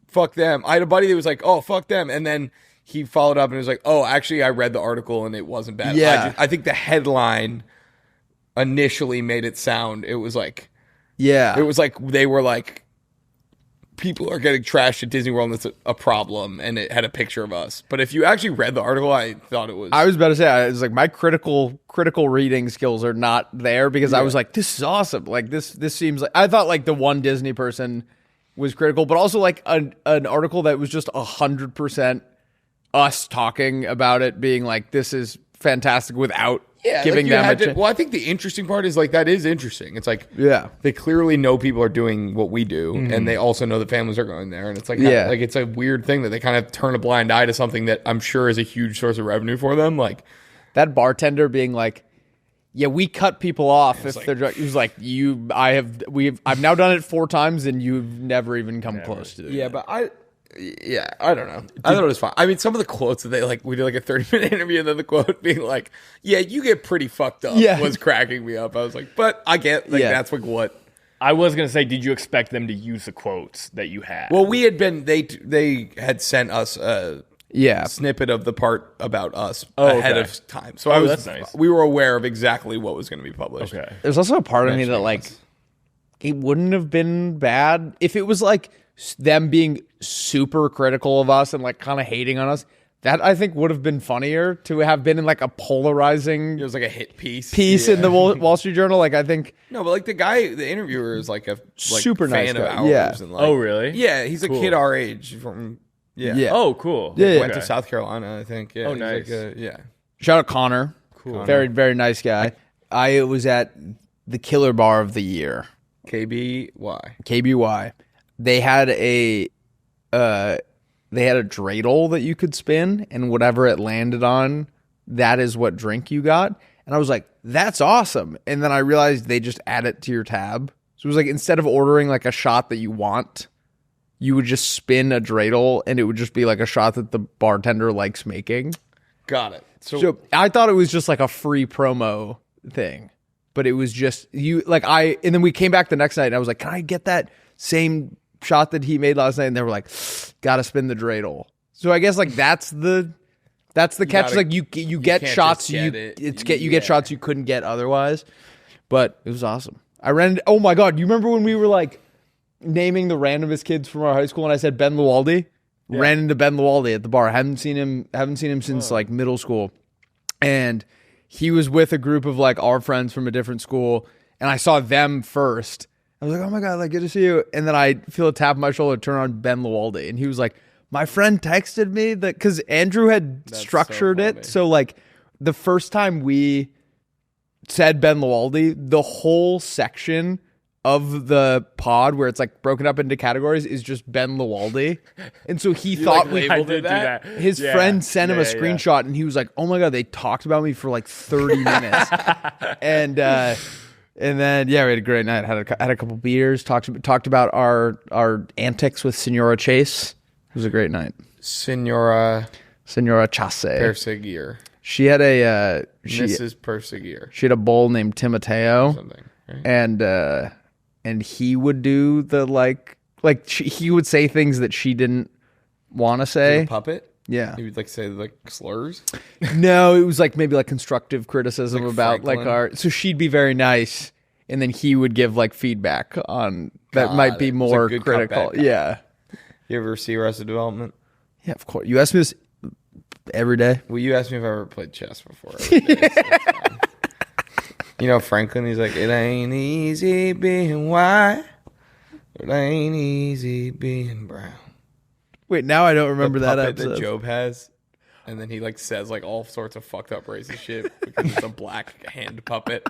fuck them. I had a buddy that was like, oh, fuck them. And then he followed up and was like, oh, actually, I read the article and it wasn't bad. Yeah. I think the headline initially made it sound, it was like they were like, people are getting trashed at Disney World and it's a problem, and it had a picture of us. But if you actually read the article, I thought it was. I was about to say, I was like, my critical reading skills are not there because I was like, this is awesome. Like this seems like, I thought like the one Disney person was critical, but also like an article that was just 100% us talking about it, being like, this is fantastic without giving them a chance. Well, I think the interesting part is like, that is interesting. It's like, they clearly know people are doing what we do, and they also know that families are going there, and it's like, like it's a weird thing that they kind of turn a blind eye to something that I'm sure is a huge source of revenue for them. Like that bartender being like, yeah, we cut people off if they're drunk. He was like, I've now done it 4 times and you've never even come close to it. Yeah, but I don't know. I thought it was fun. I mean, some of the quotes that we did like a 30-minute interview, and then the quote being like, yeah, you get pretty fucked up was cracking me up. I was like, but I get, that's like what. I was going to say, did you expect them to use the quotes that you had? Well, we had been, they had sent us a snippet of the part about us ahead of time. So that's nice. We were aware of exactly what was going to be published. Okay. There's also a part of me that like, it wouldn't have been bad if it was like them being super critical of us and like kind of hating on us. That I think would have been funnier to have been in like a polarizing. It was like a hit piece in the Wall Street Journal. Like I think no, but like the interviewer is like a super fan nice of guy. ours. Yeah. And like, oh really? Yeah, he's a kid our age from. Yeah. Oh, cool. Yeah. Went to South Carolina, I think. Yeah. Oh, nice. Shout out Connor. Cool. Very, very nice guy. I was at the Killer Bar of the Year. KBY. They had a dreidel that you could spin, and whatever it landed on, that is what drink you got. And I was like, that's awesome. And then I realized they just add it to your tab. So it was like, instead of ordering like a shot that you want, you would just spin a dreidel, and it would just be like a shot that the bartender likes making. Got it. So I thought it was just like a free promo thing, but it was just and then we came back the next night and I was like, can I get that same shot that he made last night? And they were like, gotta spin the dreidel. So I guess like that's the catch. Like you get shots get shots you couldn't get otherwise. But it was awesome. Oh my God, you remember when we were like naming the randomest kids from our high school and I said Ben Lualdi? Yeah. Ran into Ben Lualdi at the bar. Haven't seen him since like middle school. And he was with a group of like our friends from a different school, and I saw them first. I was like, oh my God, like good to see you. And then I feel a tap on my shoulder, turn on Ben Lualdi, and he was like, my friend texted me that because Andrew had structured it. So like the first time we said Ben Lualdi, the whole section of the pod where it's like broken up into categories is just Ben Lualdi. And so he thought we labeled it that. His friend sent him a screenshot and he was like, oh my God, they talked about me for like 30 minutes. And then, we had a great night. Had a couple beers, talked about our antics with Senora Chase. It was a great night. Senora Chase. Perseguir. She had Mrs. Perseguir. She had a bull named Timoteo. Something, right? And he would do the he would say things that she didn't want to say. Like a puppet? Yeah. He would like say like slurs. No, it was like maybe like constructive criticism Like about Franklin? like our. So she'd be very nice, and then he would give like feedback on that might be it. It's more a good cop, critical. bad cop. Yeah. You ever see Arrested Development? Yeah, of course. You ask me this every day. Well, you asked me if I ever played chess before. Every day, so it's fine. You know Franklin? He's like, it ain't easy being white. It ain't easy being brown. Wait, now I don't remember The that puppet episode. that Job has. And then he like says like all sorts of fucked up racist shit because it's a black hand puppet.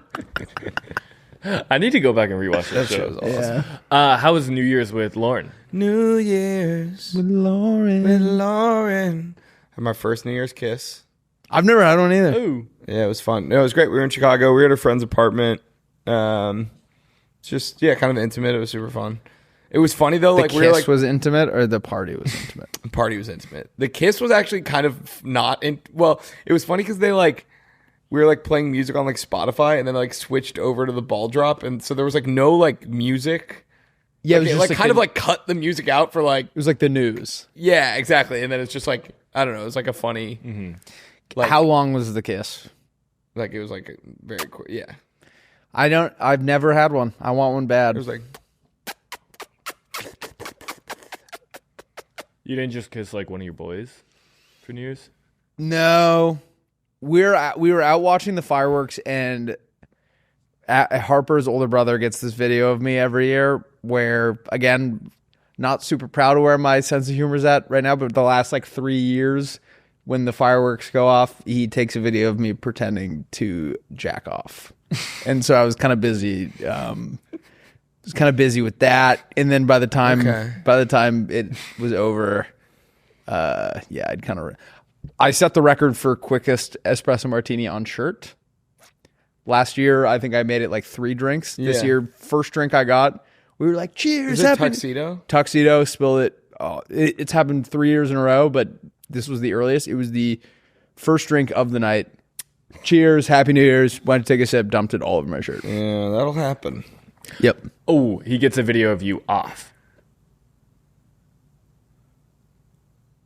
I need to go back and rewatch that show. show's awesome. Yeah. How was New Year's with Lauren? New Year's With Lauren. with Lauren. Had my first New Year's kiss. I've never had one either. Ooh. Yeah, it was fun. No, it was great. We were in Chicago. We were at a friend's apartment. Just kind of intimate. It was super fun. It was funny though. The Like kiss we were like, was intimate, or the party was intimate. the party was intimate. The kiss was actually kind of not in. Well, it was funny because they like we were like playing music on like Spotify, and then like switched over to the ball drop, and so there was like no like music. Yeah, Like, it like kind of like cut the music out for like it was like the news. yeah, exactly. And then it's just like I don't know. It was like a funny. Like, How long was the kiss? Like it was like very quick. Yeah, I've never had one. I want one bad. it was like. You didn't just kiss like one of your boys for New Year's? No, we were out watching the fireworks, and Harper's older brother gets this video of me every year. Where again, not super proud of where my sense of humor is at right now, but the last like 3 years, when the fireworks go off, he takes a video of me pretending to jack off, and so I was kind of busy. With that, and then by the time it was over, I set the record for quickest espresso martini on shirt. Last year, I think I made it like 3 drinks. This Yeah. year, first drink I got, we were like, "Cheers!" Is it tuxedo? Spilled it. Oh, it's happened 3 years in a row, but this was the earliest. It was the first drink of the night. Cheers! Happy New Year's! Went to take a sip, dumped it all over my shirt. Yeah, that'll happen. Yep. Oh, he gets a video of you off.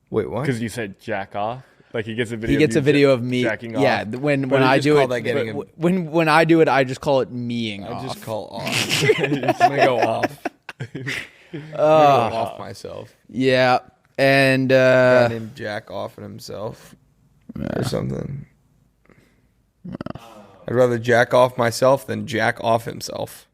Wait, what? Because you said jack off. Like he gets a video. He gets a video of me jacking off. Yeah, when But I you just do call it, that getting a- when I do it, I just call it meing I off. just call off. I'm gonna go off. I'm gonna go off myself. Yeah, and Guy named Jack Offen himself or something. I'd rather jack off myself than jack off himself.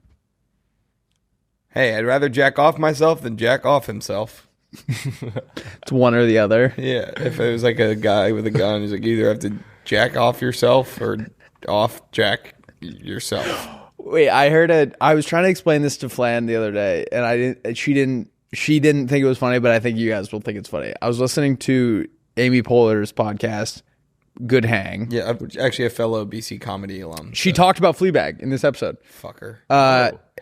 Hey, I'd rather jack off myself than jack off himself. it's one or the other. Yeah, if it was like a guy with a gun, he's like, you either have to jack off yourself or off jack yourself. Wait, I was trying to explain this to Flan the other day, and I didn't. She didn't think it was funny, but I think you guys will think it's funny. I was listening to Amy Poehler's podcast, Good Hang. Yeah, I'm actually a fellow BC comedy alum. She talked about Fleabag in this episode. Fucker.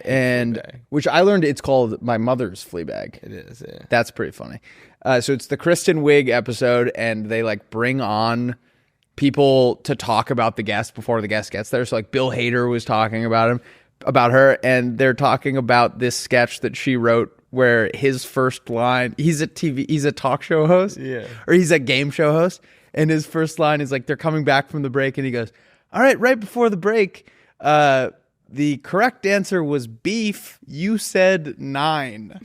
And Fleabag. which I learned it's called My Mother's Fleabag. It is, yeah. That's pretty funny. So it's the Kristen Wiig episode, and they like bring on people to talk about the guest before the guest gets there. So like Bill Hader was talking about her, and they're talking about this sketch that she wrote where his first line, he's a talk show host, Yeah. or he's a game show host, and his first line is like they're coming back from the break, and he goes, "All right before the break, the correct answer was beef. You said 9."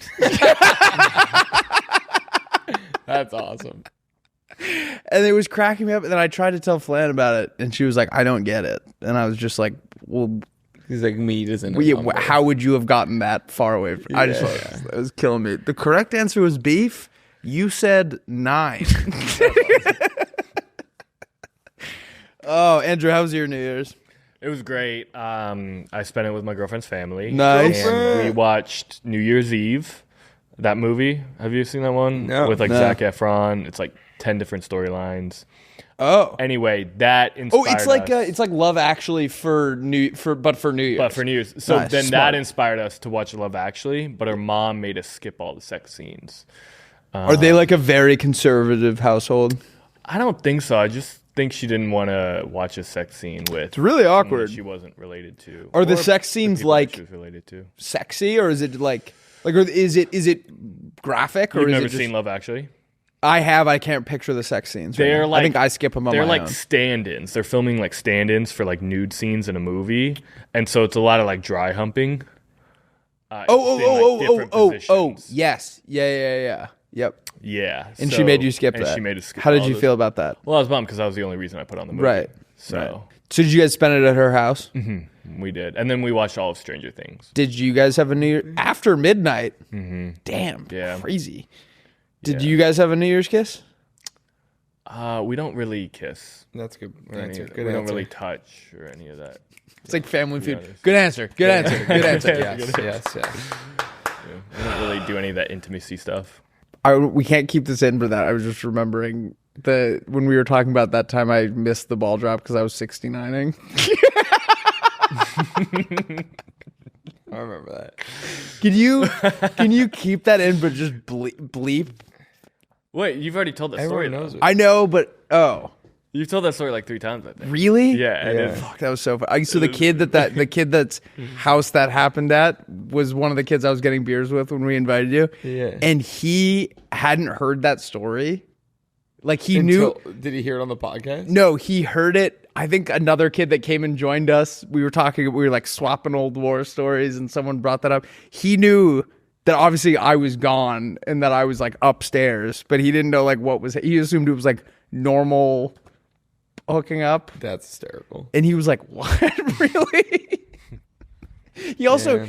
That's awesome. And it was cracking me up. And then I tried to tell Flan about it, and she was like, "I don't get it." And I was just like, "Well, He's like, meat isn't a yeah, number. how would you have gotten that far away from?" I just it was killing me. The correct answer was beef. You said 9. Oh, Andrew, how was your New Year's? It was great. I spent it with my girlfriend's family. Nice. And we watched New Year's Eve. That movie. Have you seen that one? No. With like No. Zac Efron. It's like 10 different storylines. Oh, Anyway, that inspired it's like Love Actually for New Year's. But for New Year's. So Nice. then Smart. that inspired us to watch Love Actually, but our mom made us skip all the sex scenes. Are they like a very conservative household? I don't think so. I just think she didn't want to watch a sex scene with It's really someone awkward. that she wasn't related to. Are the Or sex scenes people that like she was related to? sexy, or is it like or is it graphic, or You've is never it just, seen Love Actually? I have. I can't picture the sex scenes. They're right now. I think I skip them on they're my like own. stand-ins. They're filming like stand-ins for like nude scenes in a movie, and so it's a lot of like dry humping. Oh, yes. Yeah. Yep. Yeah. And she made you skip that. She made us skip. How did you feel about that? Well, I was bummed because that was the only reason I put on the movie. Right. So. Right. So did you guys spend it at her house? Mm-hmm. We did, and then we watched all of Stranger Things. Did you guys have a New Year after midnight? Mm-hmm. Damn. Yeah. Crazy. Did you guys have a New Year's kiss? We don't really kiss. That's good. We don't really touch or any of that. It's like Family Feud. Good answer. Good answer. Good answer. Yes. Yeah, we don't really do any of that intimacy stuff. We can't keep this in for that. I was just remembering when we were talking about that time I missed the ball drop because I was 69ing. I remember that. Can you keep that in but just bleep? Wait, you've already told that Everyone story. knows Though. it. I know, but You've told that story like 3 times, I think. really? Yeah. Yeah. Fuck, that was so fun. So the kid the kid that's house that happened at was one of the kids I was getting beers with when we invited you. Yeah. And he hadn't heard that story. Like he knew. Did he hear it on the podcast? No, he heard it. I think another kid that came and joined us, we were like swapping old war stories and someone brought that up. He knew that obviously I was gone and that I was like upstairs, but he didn't know like he assumed it was like normal hooking up. That's hysterical. And he was like, what? Really? He also,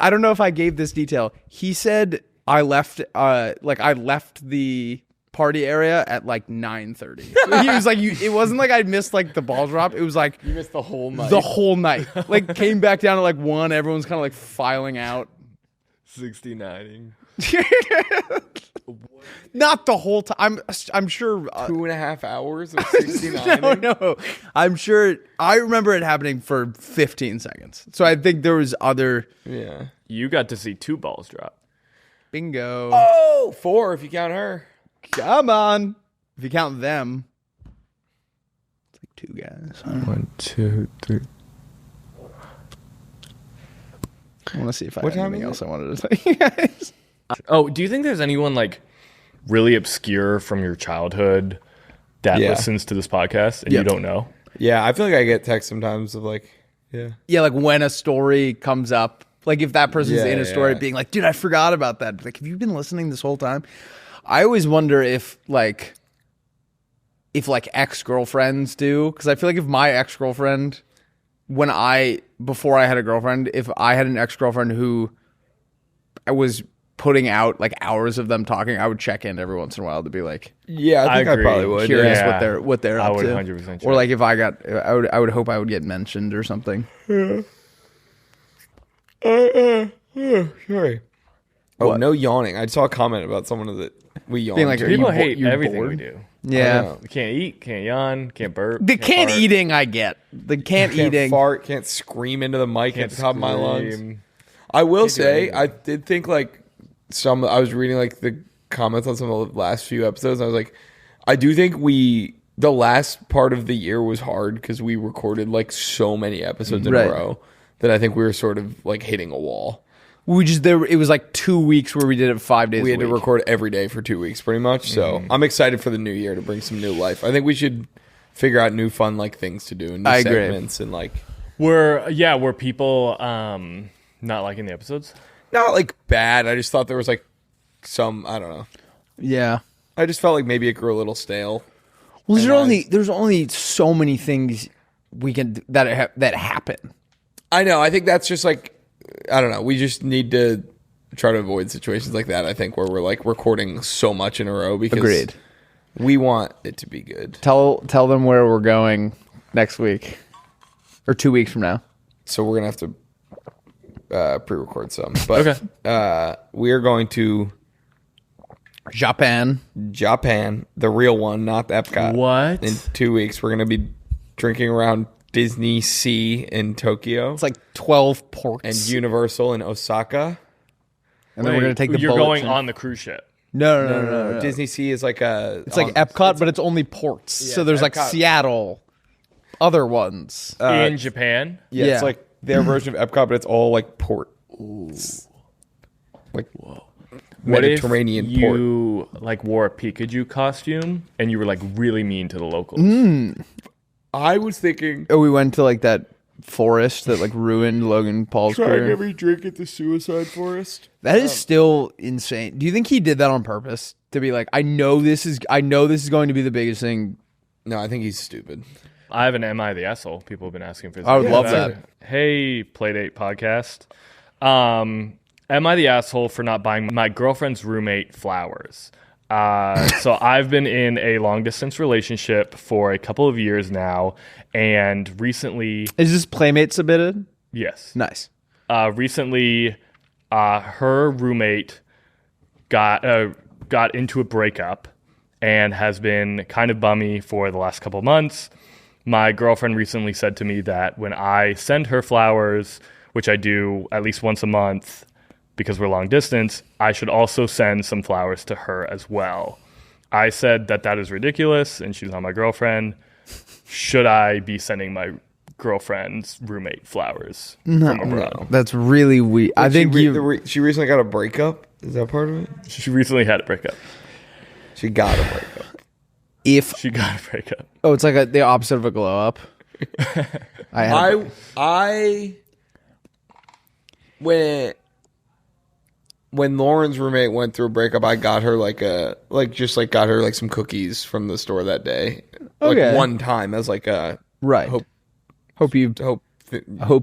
I don't know if I gave this detail. He said I left the party area at like 9:30. So he was like, it wasn't like I missed like the ball drop. It was like You missed the whole night. the whole night. Like came back down to like 1. Everyone's kind of like filing out. 69ing. Not the whole time. I'm sure. 2.5 hours of 69. No. I'm sure. I remember it happening for 15 seconds. So I think there was other. Yeah. You got to see 2 balls drop. Bingo. Oh, 4 if you count her. Come on. If you count them. It's like 2 guys. 1, 2, 3. I want to see if I What have time anything is else I wanted to tell you guys. Oh, do you think there's anyone like really obscure from your childhood that listens to this podcast and you don't know? Yeah, I feel like I get texts sometimes of like, Yeah, like when a story comes up, like if that person's in a story being like, dude, I forgot about that. Like, have you been listening this whole time? I always wonder if ex-girlfriends do, because I feel like if my ex-girlfriend, before I had a girlfriend, if I had an ex-girlfriend who I was putting out like hours of them talking, I would check in every once in a while to be like, yeah, I think I probably would. curious Yeah. what they're up I would to. 100% Or like if I would hope I would get mentioned or something. Sorry. Oh, What? no yawning. I saw a comment about someone that we yawned. Being like, to. are People you hate you're everything bored? we do. Yeah. We can't eat, can't yawn, can't burp. The can't fart, eating I get. The can't eating. fart, can't scream into the mic at can't the top of my lungs. scream. I will do say, anything. I did think like I was reading like the comments on some of the last few episodes. And I was like, I do think the last part of the year was hard because we recorded like so many episodes in Right. a row that I think we were sort of like hitting a wall. It was like 2 weeks where we did it 5 days We a had week. to record every day for 2 weeks pretty much. So I'm excited for the new year to bring some new life. I think we should figure out new fun like things to do and new I agree. segments and like Were people not liking the episodes? not like bad. I just thought there was like some, I don't know. Yeah. I just felt like maybe it grew a little stale. Well, And there's only so many things we can that happen. I know. I think that's just like, I don't know. We just need to try to avoid situations like that. I think where we're like recording so much in a row because Agreed. we want it to be good. Tell them where we're going next week or 2 weeks from now. So we're gonna have to pre-record some. But Okay. we are going to Japan. the real one, not the Epcot. What? In 2 weeks, we're gonna be drinking around Disney Sea in Tokyo It's like 12 ports. and Universal in Osaka. And then we're going to take the You're boat going to- on the cruise ship. No. Disney Sea is like a. It's like Epcot, but it's only ports. So there's like Epcot. Seattle, other ones. In Japan? Yeah, Yeah. it's like their version of Epcot, but it's all like port. Like, Mediterranean what if port. you like wore a Pikachu costume and you were like really mean to the locals? I was thinking Oh, we went to like that forest that like ruined Logan Paul's trying career. every drink at the suicide forest. That is still insane. Do you think he did that on purpose to be like, I know this is going to be the biggest thing? No, I think he's stupid. I have an Am I the Asshole? People have been asking for this. I would love that. Hey, Playdate podcast. Am I the asshole for not buying my girlfriend's roommate flowers? So I've been in a long distance relationship for a couple of years now, and recently, Is this Playmate submitted? yes, Nice. recently, her roommate got into a breakup and has been kind of bummy for the last couple months. My girlfriend recently said to me that when I send her flowers, which I do at least once a month because we're long distance, I should also send some flowers to her as well. I said that is ridiculous, and she's not my girlfriend. Should I be sending my girlfriend's roommate flowers from abroad? That's really weird. I think she recently got a breakup. Is that part of it? She recently had a breakup. She got a breakup. She got a breakup. Oh, it's like the opposite of a glow up. When Lauren's roommate went through a breakup, I got her got her some cookies from the store that day. Okay. Like one time as like a Right. Hope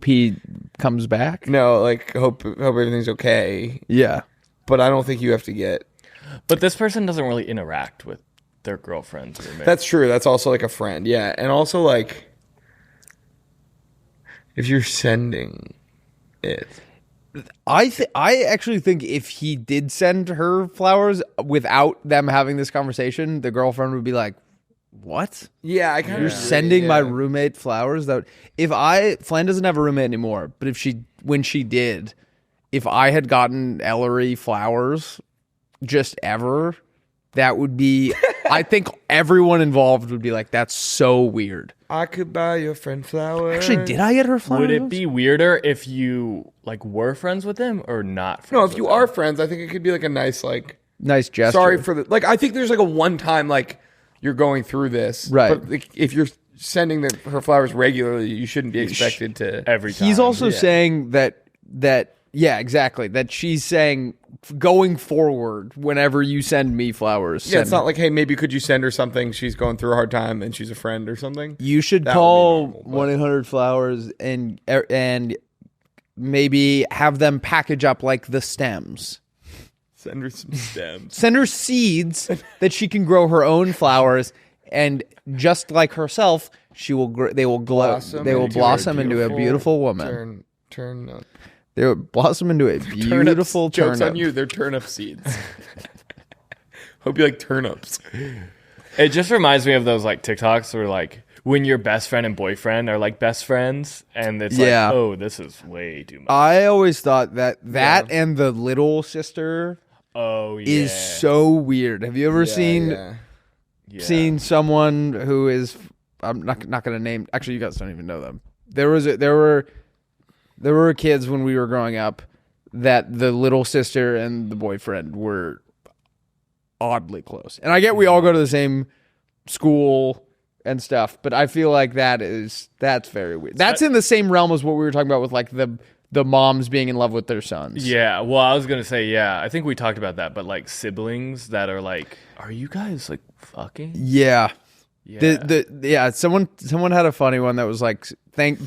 he comes back. No, like hope everything's okay. Yeah. But I don't think you have to get. But this person doesn't really interact with their girlfriend's roommate. That's true. That's also like a friend. Yeah. And also like if you're sending it. I actually think if he did send her flowers without them having this conversation, the girlfriend would be like, "What? Yeah, I kind of You're sending my roommate flowers?" That Flan doesn't have a roommate anymore, but when she did, if I had gotten Ellery flowers just ever, that would be I think everyone involved would be like, "That's so weird." I could buy your friend flowers. Actually, did I get her flowers? Would it be weirder if you like were friends with them or not friends No, if with you them? are friends, I think it could be like a nice nice gesture? sorry for the I think there's like a one time you're going through this. Right. But if you're sending her flowers regularly, you shouldn't be expected to every time. He's also saying that yeah, exactly. That she's saying going forward, whenever you send me flowers. Yeah, it's not like, hey, maybe could you send her something? She's going through a hard time and she's a friend or something. You should That call would be normal, 1-800-Flowers and maybe have them package up like the stems. Send her some stems. Send her seeds that she can grow her own flowers, and just like herself, they will blossom into a beautiful woman. Turn up. They will blossom into a beautiful Joke's turnip. on you. They're turnip seeds. Hope you like turnips. It just reminds me of those like TikToks where like when your best friend and boyfriend are like best friends, and it's Yeah. like, oh, this is way too much. I always thought that and the little sister Oh yeah, is so weird. Have you ever seen someone who is? I'm not going to name. Actually, you guys don't even know them. There were kids when we were growing up that the little sister and the boyfriend were oddly close. And I get we all go to the same school and stuff, but I feel like that's very weird. That's in the same realm as what we were talking about with like the moms being in love with their sons. Yeah, well, I was gonna say, yeah, I think we talked about that, but like siblings that are like, are you guys like fucking? Yeah. Yeah. Someone had a funny one that was like,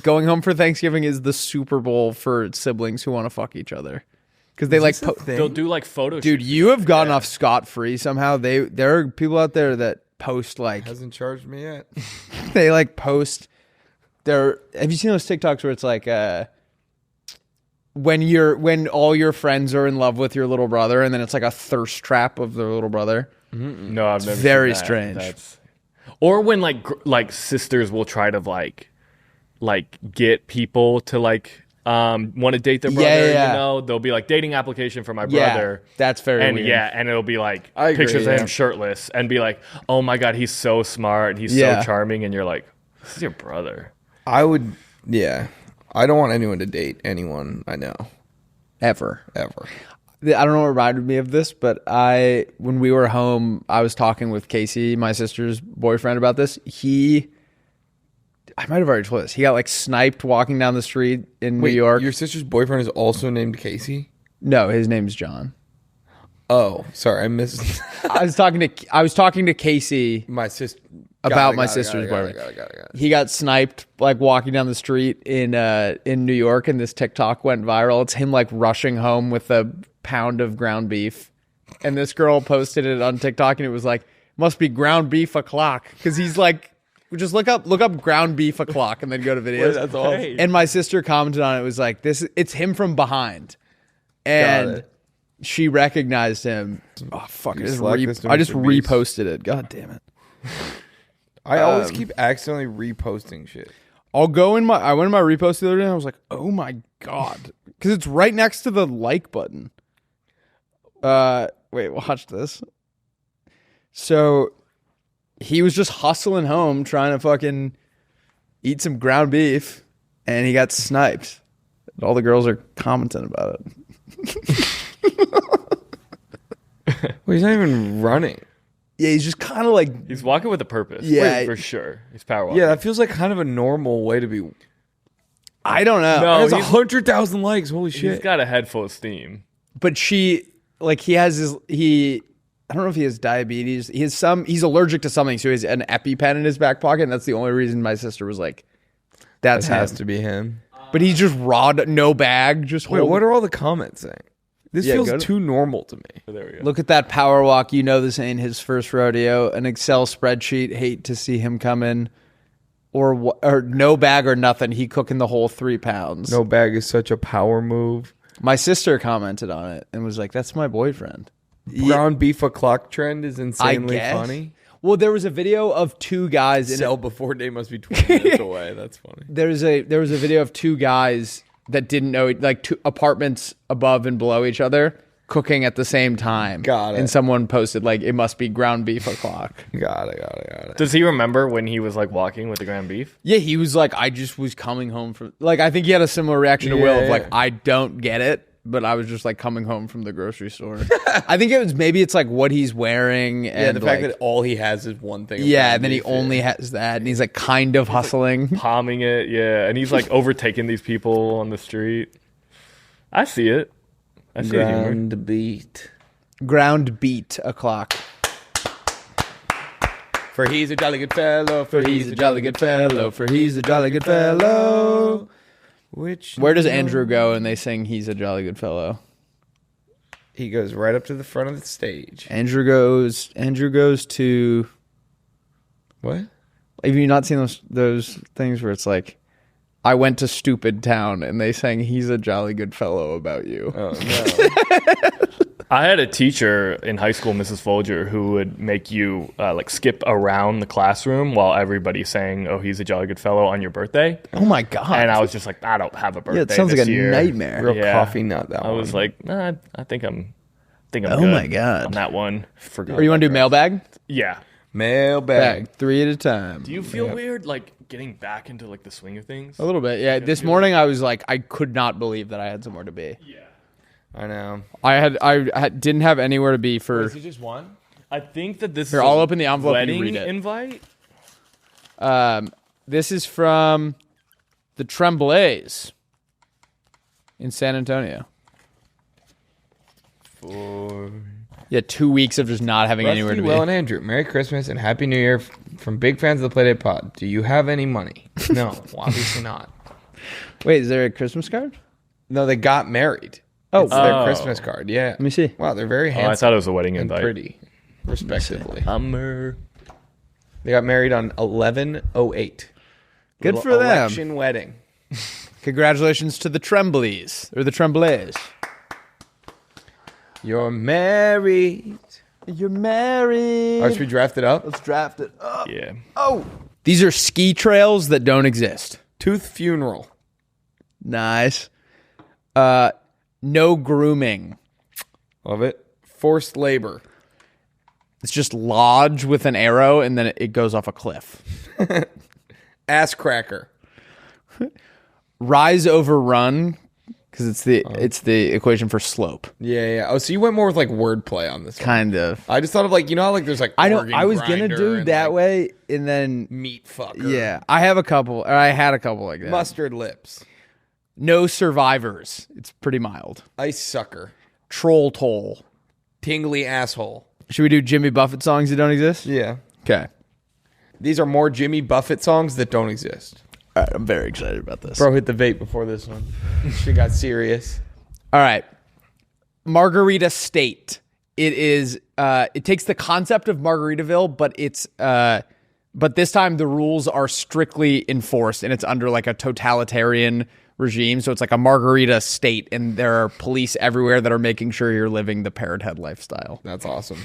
going home for Thanksgiving is the Super Bowl for siblings who want to fuck each other. Because they They'll do like photo dude, shoots. you have gotten off scot-free somehow. There are people out there that post like, Hasn't charged me yet. they like post have you seen those TikToks where it's like, when all your friends are in love with your little brother, and then it's like a thirst trap of their little brother? No, I've never. very seen that. strange. Or when like sisters will try to like get people to like want to date their brother. Yeah. You know, they'll be like dating application for my brother. Yeah, that's very and weird. yeah, and it'll be like I agree, pictures of yeah. him shirtless, and be like, oh my god, he's so smart, he's so charming, and you're like, this is your brother. I would, yeah. I don't want anyone to date anyone I know. Ever. I don't know what reminded me of this, but when we were home, I was talking with Casey, my sister's boyfriend, about this. I might have already told this. He got like sniped walking down the street in New York. Your sister's boyfriend is also named Casey? No, his name's John. Oh, sorry, I missed. I was talking to Casey My sister about my sister's boyfriend. Got it. He got sniped like walking down the street in New York, and this TikTok went viral. It's him like rushing home with a pound of ground beef, and this girl posted it on TikTok, and it was like, must be ground beef o'clock, because he's like, just look up ground beef o'clock and then go to videos. That's awesome. And my sister commented on it. It was like, it's him from behind, and she recognized him. Oh fuck! I just reposted it. God damn it! I always keep accidentally reposting shit. I went in my repost the other day, and I was like, oh my god, because it's right next to the like button. Wait, watch this. So he was just hustling home trying to fucking eat some ground beef, and he got sniped. And all the girls are commenting about it. Well, he's not even running. Yeah, he's just kind of like... He's walking with a purpose. Yeah. For sure. He's power walking. Yeah, that feels like kind of a normal way to be. I don't know. No, It has 100,000 likes. Holy shit. He's got a head full of steam. But he has his... I don't know if he has diabetes. He's allergic to something, so he has an EpiPen in his back pocket, and that's the only reason my sister was like, that has to be him. But he's just raw, no bag, just Wait, what are all the comments saying? This feels too normal to me. Oh, there we go. Look at that power walk. You know this ain't his first rodeo. An Excel spreadsheet. Hate to see him come in. Or no bag or nothing. He cooking the whole 3 pounds. No bag is such a power move. My sister commented on it and was like, that's my boyfriend. Ground beef o'clock trend is insanely funny. Well, there was a video of 2 guys. Sell before day must be 20 minutes away. That's funny. There was a video of 2 guys that didn't know, like 2 apartments above and below each other, cooking at the same time. Got it. And someone posted like, it must be ground beef o'clock. Got it. Does he remember when he was like walking with the ground beef? Yeah, he was like, I just was coming home from, like, I think he had a similar reaction to Will of like, I don't get it, but I was just like coming home from the grocery store. I think it's like what he's wearing. And the fact that all he has is one thing. Yeah, and then he only has that, and he's like kind of hustling. Like palming it, yeah. And he's like overtaking these people on the street. I see it. I see the humor. Ground beat o'clock. For he's a jolly good fellow. For he's a jolly good fellow. For he's a jolly good fellow. Where does Andrew go and they sing He's a Jolly Good Fellow? He goes right up to the front of the stage. Andrew goes to... What? Have you not seen those things where it's like, I went to stupid town and they sang He's a Jolly Good Fellow about you? Oh, no. I had a teacher in high school, Mrs. Folger, who would make you like skip around the classroom while everybody sang, "Oh, he's a jolly good fellow" on your birthday. Oh my god! And I was just like, I don't have a birthday. Yeah, it sounds this like a year. nightmare. Real coffee nut. That I one. was like, nah, I think I'm good. Oh my god! On that one. Or you want to do mailbag? Yeah. Mailbag. 3 at a time. Do you feel weird like getting back into like the swing of things? A little bit, yeah. This morning I was like, I could not believe that I had somewhere to be. Yeah. I know. I didn't have anywhere to be for. Is it just one? I think that this Here, is I'll open the envelope and you wedding read it. invite. This is from the Tremblays in San Antonio. Yeah, 2 weeks of just not having anywhere to be. Will and Andrew, Merry Christmas and Happy New Year from big fans of the Playdate Pod. Do you have any money? No, obviously not. Wait, is there a Christmas card? No, they got married. Oh, it's their Christmas card. Yeah. Let me see. Wow, they're very handsome. I thought it was a wedding and invite. pretty, respectively. They got married on 11/08. Good for them. Election wedding. Congratulations to the Tremblays or the Tremblays. You're married. You're married. All right, should we draft it up? Let's draft it up. Yeah. Oh, these are ski trails that don't exist. Tooth funeral. Nice. No grooming. Love it. Forced labor. It's just lodge with an arrow and then it goes off a cliff. Ass cracker. Rise over run. because it's the equation for slope. Yeah. Oh, so you went more with like wordplay on this one. Kind of. I just thought of like, how like there's like I organ was gonna grinder do and, that like, way, and then meat fucker. yeah, I had a couple like that. Mustard lips. No survivors. It's pretty mild. Ice sucker. Troll toll. Tingly asshole. Should we do Jimmy Buffett songs that don't exist? Yeah. Okay. These are more Jimmy Buffett songs that don't exist. All right, I'm very excited about this. Bro hit the vape before this one. She got serious. All right. Margarita State. It is it takes the concept of Margaritaville, but this time the rules are strictly enforced and it's under like a totalitarian regime. So it's like a margarita state and there are police everywhere that are making sure you're living the parrot head lifestyle. That's awesome.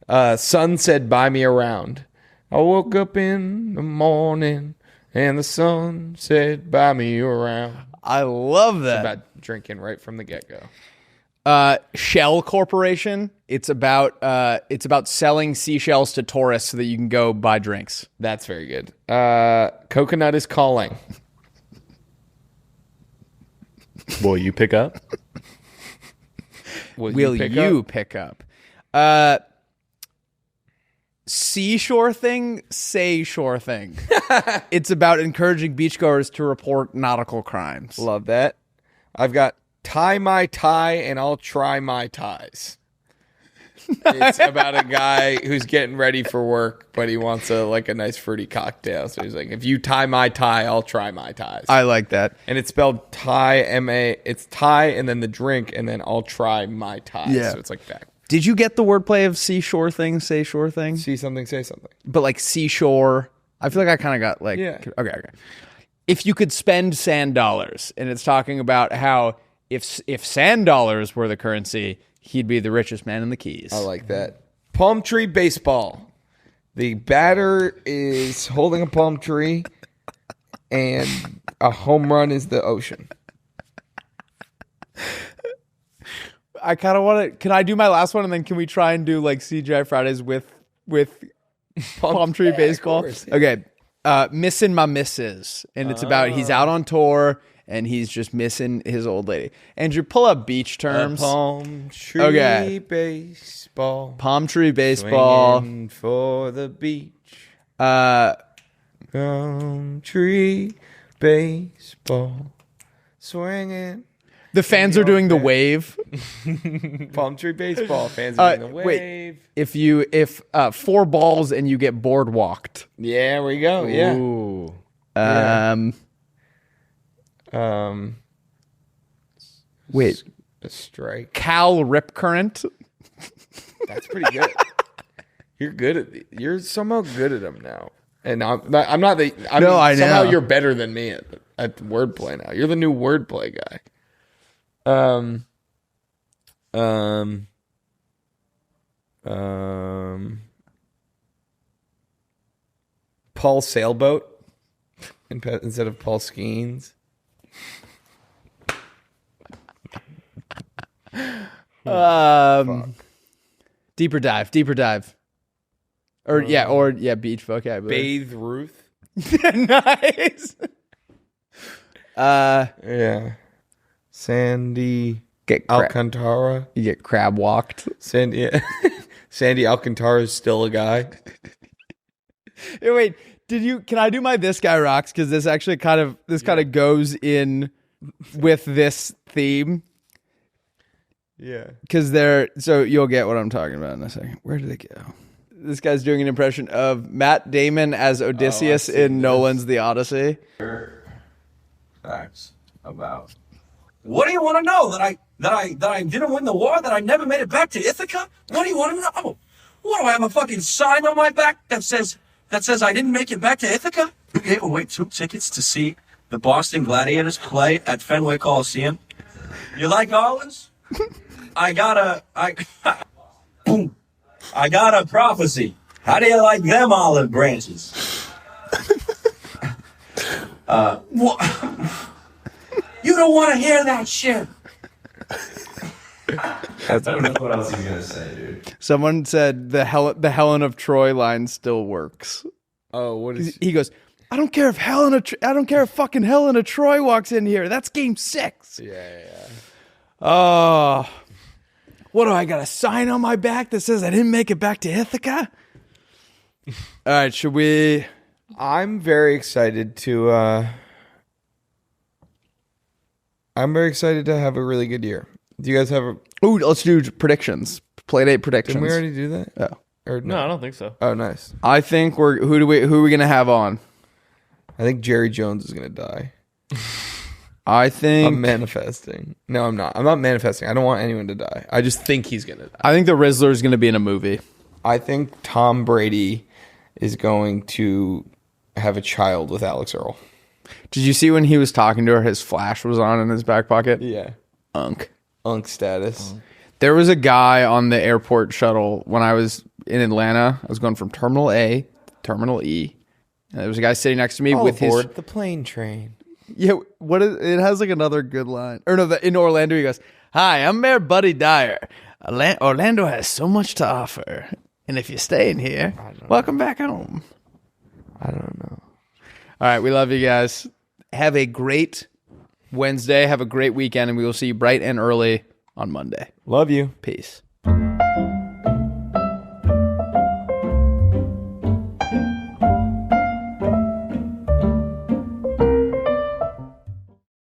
Sun said, "Buy me around." I woke up in the morning and the sun said, "Buy me around." I love that. It's about drinking right from the get-go. Shell Corporation. It's about selling seashells to tourists so that you can go buy drinks. That's very good. Coconut is calling. Will you pick up? Will you pick up? Seashore thing, say shore thing. It's about encouraging beachgoers to report nautical crimes. Love that. I've got tie my tie and I'll try my ties. It's about a guy who's getting ready for work, but he wants a nice fruity cocktail. So he's like, if you tie my tie, I'll try my ties. I like that. And it's spelled tie, M-A. It's tie and then the drink and then I'll try my ties. Yeah. So it's like back. Did you get the wordplay of seashore thing, say shore thing? See something, say something. But like seashore, I feel like I kind of got like, yeah. Okay. If you could spend sand dollars, and it's talking about how if sand dollars were the currency, he'd be the richest man in the Keys. I like that. Palm tree baseball. The batter is holding a palm tree, and a home run is the ocean. I kind of want to. Can I do my last one, and then can we try and do like CGI Fridays with palm tree baseball? Course, yeah. Okay. Missing my missus, and it's about he's out on tour and he's just missing his old lady. Andrew, pull up beach terms. Palm tree baseball. Palm tree baseball. Swinging for the beach. Palm tree baseball. Swinging. The fans are doing the wave. Palm tree baseball. Fans are doing the wave. Wait, if 4 balls and you get board walked. Yeah, we go. Yeah. Ooh. Wait. A strike. Cal Rip Current. That's pretty good. You're somehow good at them now. And I'm not. I know. Somehow you're better than me at wordplay now. You're the new wordplay guy. Paul Sailboat instead of Paul Skeens. Deeper dive. Or beach vocabulary. Bathe Ruth. Nice. Yeah. Sandy Alcantara. You get crab walked. Sandy Alcantara is still a guy. Hey, wait, can I do my This Guy Rocks? Because this actually kind of goes in with this theme. Yeah. Because so you'll get what I'm talking about in a second. Where did it go? This guy's doing an impression of Matt Damon as Odysseus in Nolan's The Odyssey. Facts about. What do you want to know? That I didn't win the war? That I never made it back to Ithaca? What do you want to know? What do I have, a fucking sign on my back that says I didn't make it back to Ithaca? You gave away 2 tickets to see the Boston Gladiators play at Fenway Coliseum. You like olives? I got a prophecy. How do you like them olive branches? You don't want to hear that shit. I don't know what else he's gonna say, dude. Someone said the Helen of Troy line still works. Oh, what is he goes? I don't care if fucking Helena Troy walks in here. That's game 6. Yeah. Oh, what do I got? A sign on my back that says I didn't make it back to Ithaca? All right, should we? I'm very excited to. I'm very excited to have a really good year. Do you guys have a? Ooh, let's do predictions. Playdate predictions. Didn't we already do that? Yeah. Or No, I don't think so. Oh, nice. I think who are we gonna have on? I think Jerry Jones is gonna die. I think I'm manifesting. No, I'm not. I'm not manifesting. I don't want anyone to die. I just think he's gonna die. I think the Rizzler is gonna be in a movie. I think Tom Brady is going to have a child with Alex Earl. Did you see when he was talking to her, his flash was on in his back pocket? Yeah. Unk status. There was a guy on the airport shuttle when I was in Atlanta. I was going from Terminal A to Terminal E. And there was a guy sitting next to me with aboard the plane train. Yeah, it has like another good line. Or no, in Orlando he goes, "Hi, I'm Mayor Buddy Dyer. Orlando has so much to offer. And if you're staying here, welcome back home." I don't know. All right, we love you guys. Have a great Wednesday. Have a great weekend, and we will see you bright and early on Monday. Love you. Peace.